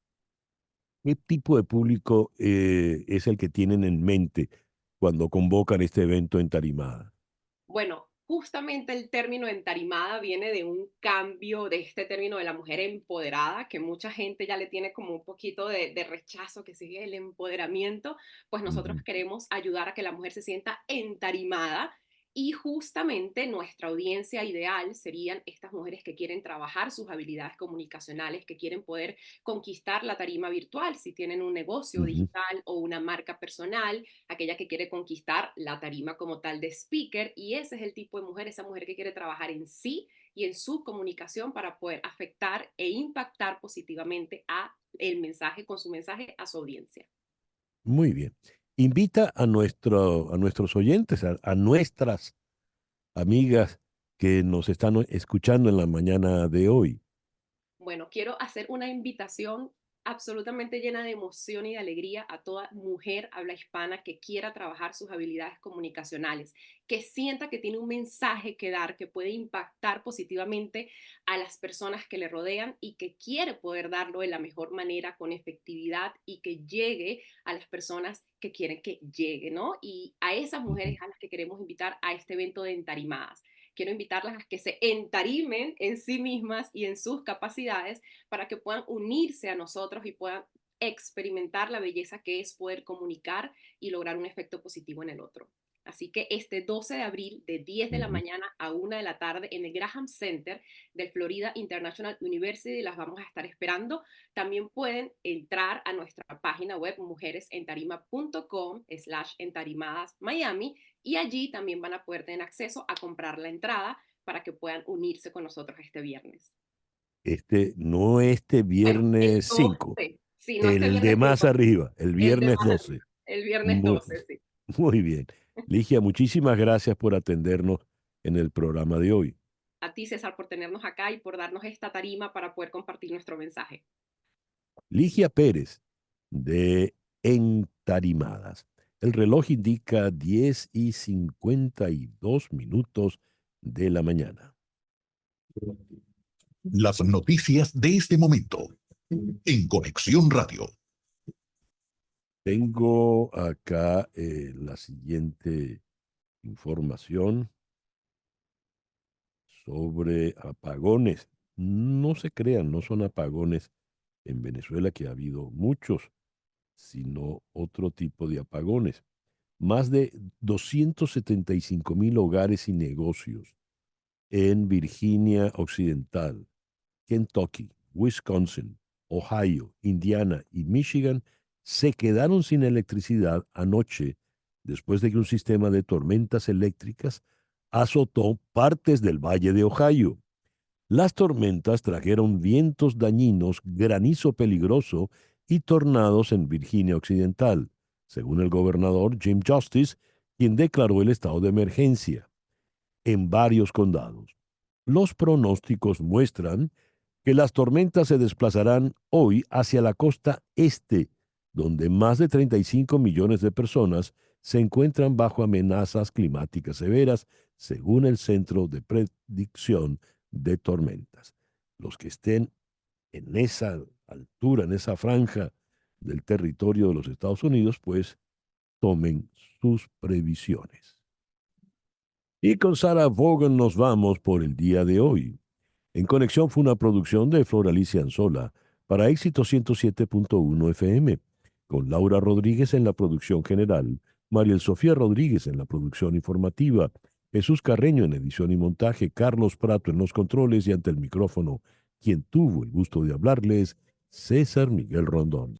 ¿Qué tipo de público es el que tienen en mente cuando convocan este evento en Tarimada? Bueno, justamente el término entarimada viene de un cambio de este término de la mujer empoderada, que mucha gente ya le tiene como un poquito de rechazo, que sigue el empoderamiento. Pues nosotros queremos ayudar a que la mujer se sienta entarimada, y justamente nuestra audiencia ideal serían estas mujeres que quieren trabajar sus habilidades comunicacionales, que quieren poder conquistar la tarima virtual, si tienen un negocio digital o una marca personal, aquella que quiere conquistar la tarima como tal de speaker, y ese es el tipo de mujer, esa mujer que quiere trabajar en sí y en su comunicación para poder afectar e impactar positivamente a el mensaje, con su mensaje, a su audiencia. Muy bien. Invita a nuestros oyentes, a nuestras amigas que nos están escuchando en la mañana de hoy. Bueno, quiero hacer una invitación absolutamente llena de emoción y de alegría a toda mujer habla hispana que quiera trabajar sus habilidades comunicacionales, que sienta que tiene un mensaje que dar, que puede impactar positivamente a las personas que le rodean y que quiere poder darlo de la mejor manera, con efectividad, y que llegue a las personas que quieren que llegue, ¿no? Y a esas mujeres a las que queremos invitar a este evento de Entarimadas. Quiero invitarlas a que se entarimen en sí mismas y en sus capacidades para que puedan unirse a nosotros y puedan experimentar la belleza que es poder comunicar y lograr un efecto positivo en el otro. Así que este 12 de abril de 10 de la mañana a 1 de la tarde en el Graham Center del Florida International University las vamos a estar esperando. También pueden entrar a nuestra página web mujeresentarima.com/entarimadasmiami, y allí también van a poder tener acceso a comprar la entrada para que puedan unirse con nosotros este viernes. No este viernes 5, Sí, no este el de viernes más 5, arriba, el el de viernes más 12. el viernes Muy, 12, sí. muy bien. Ligia, muchísimas gracias por atendernos en el programa de hoy. A ti, César, por tenernos acá y por darnos esta tarima para poder compartir nuestro mensaje. Ligia Pérez, de Entarimadas. El reloj indica 10:52 de la mañana. Las noticias de este momento en Conexión Radio. Tengo acá la siguiente información sobre apagones. No se crean, no son apagones en Venezuela, que ha habido muchos. sino otro tipo de apagones. Más de 275,000 hogares y negocios en Virginia Occidental, Kentucky, Wisconsin, Ohio, Indiana y Michigan se quedaron sin electricidad anoche después de que un sistema de tormentas eléctricas azotó partes del Valle de Ohio. Las tormentas trajeron vientos dañinos, granizo peligroso y tornados en Virginia Occidental, según el gobernador Jim Justice, quien declaró el estado de emergencia en varios condados. Los pronósticos muestran que las tormentas se desplazarán hoy hacia la costa este, donde más de 35 millones de personas se encuentran bajo amenazas climáticas severas, según el Centro de Predicción de Tormentas. Los que estén en esa altura, en esa franja del territorio de los Estados Unidos, pues tomen sus previsiones. Y con Sarah Vaughan nos vamos por el día de hoy. En Conexión fue una producción de Flor Alicia Anzola para Éxito 107.1 FM, con Laura Rodríguez en la producción general, Mariel Sofía Rodríguez en la producción informativa, Jesús Carreño en edición y montaje, Carlos Prato en los controles y ante el micrófono, quien tuvo el gusto de hablarles, César Miguel Rondón.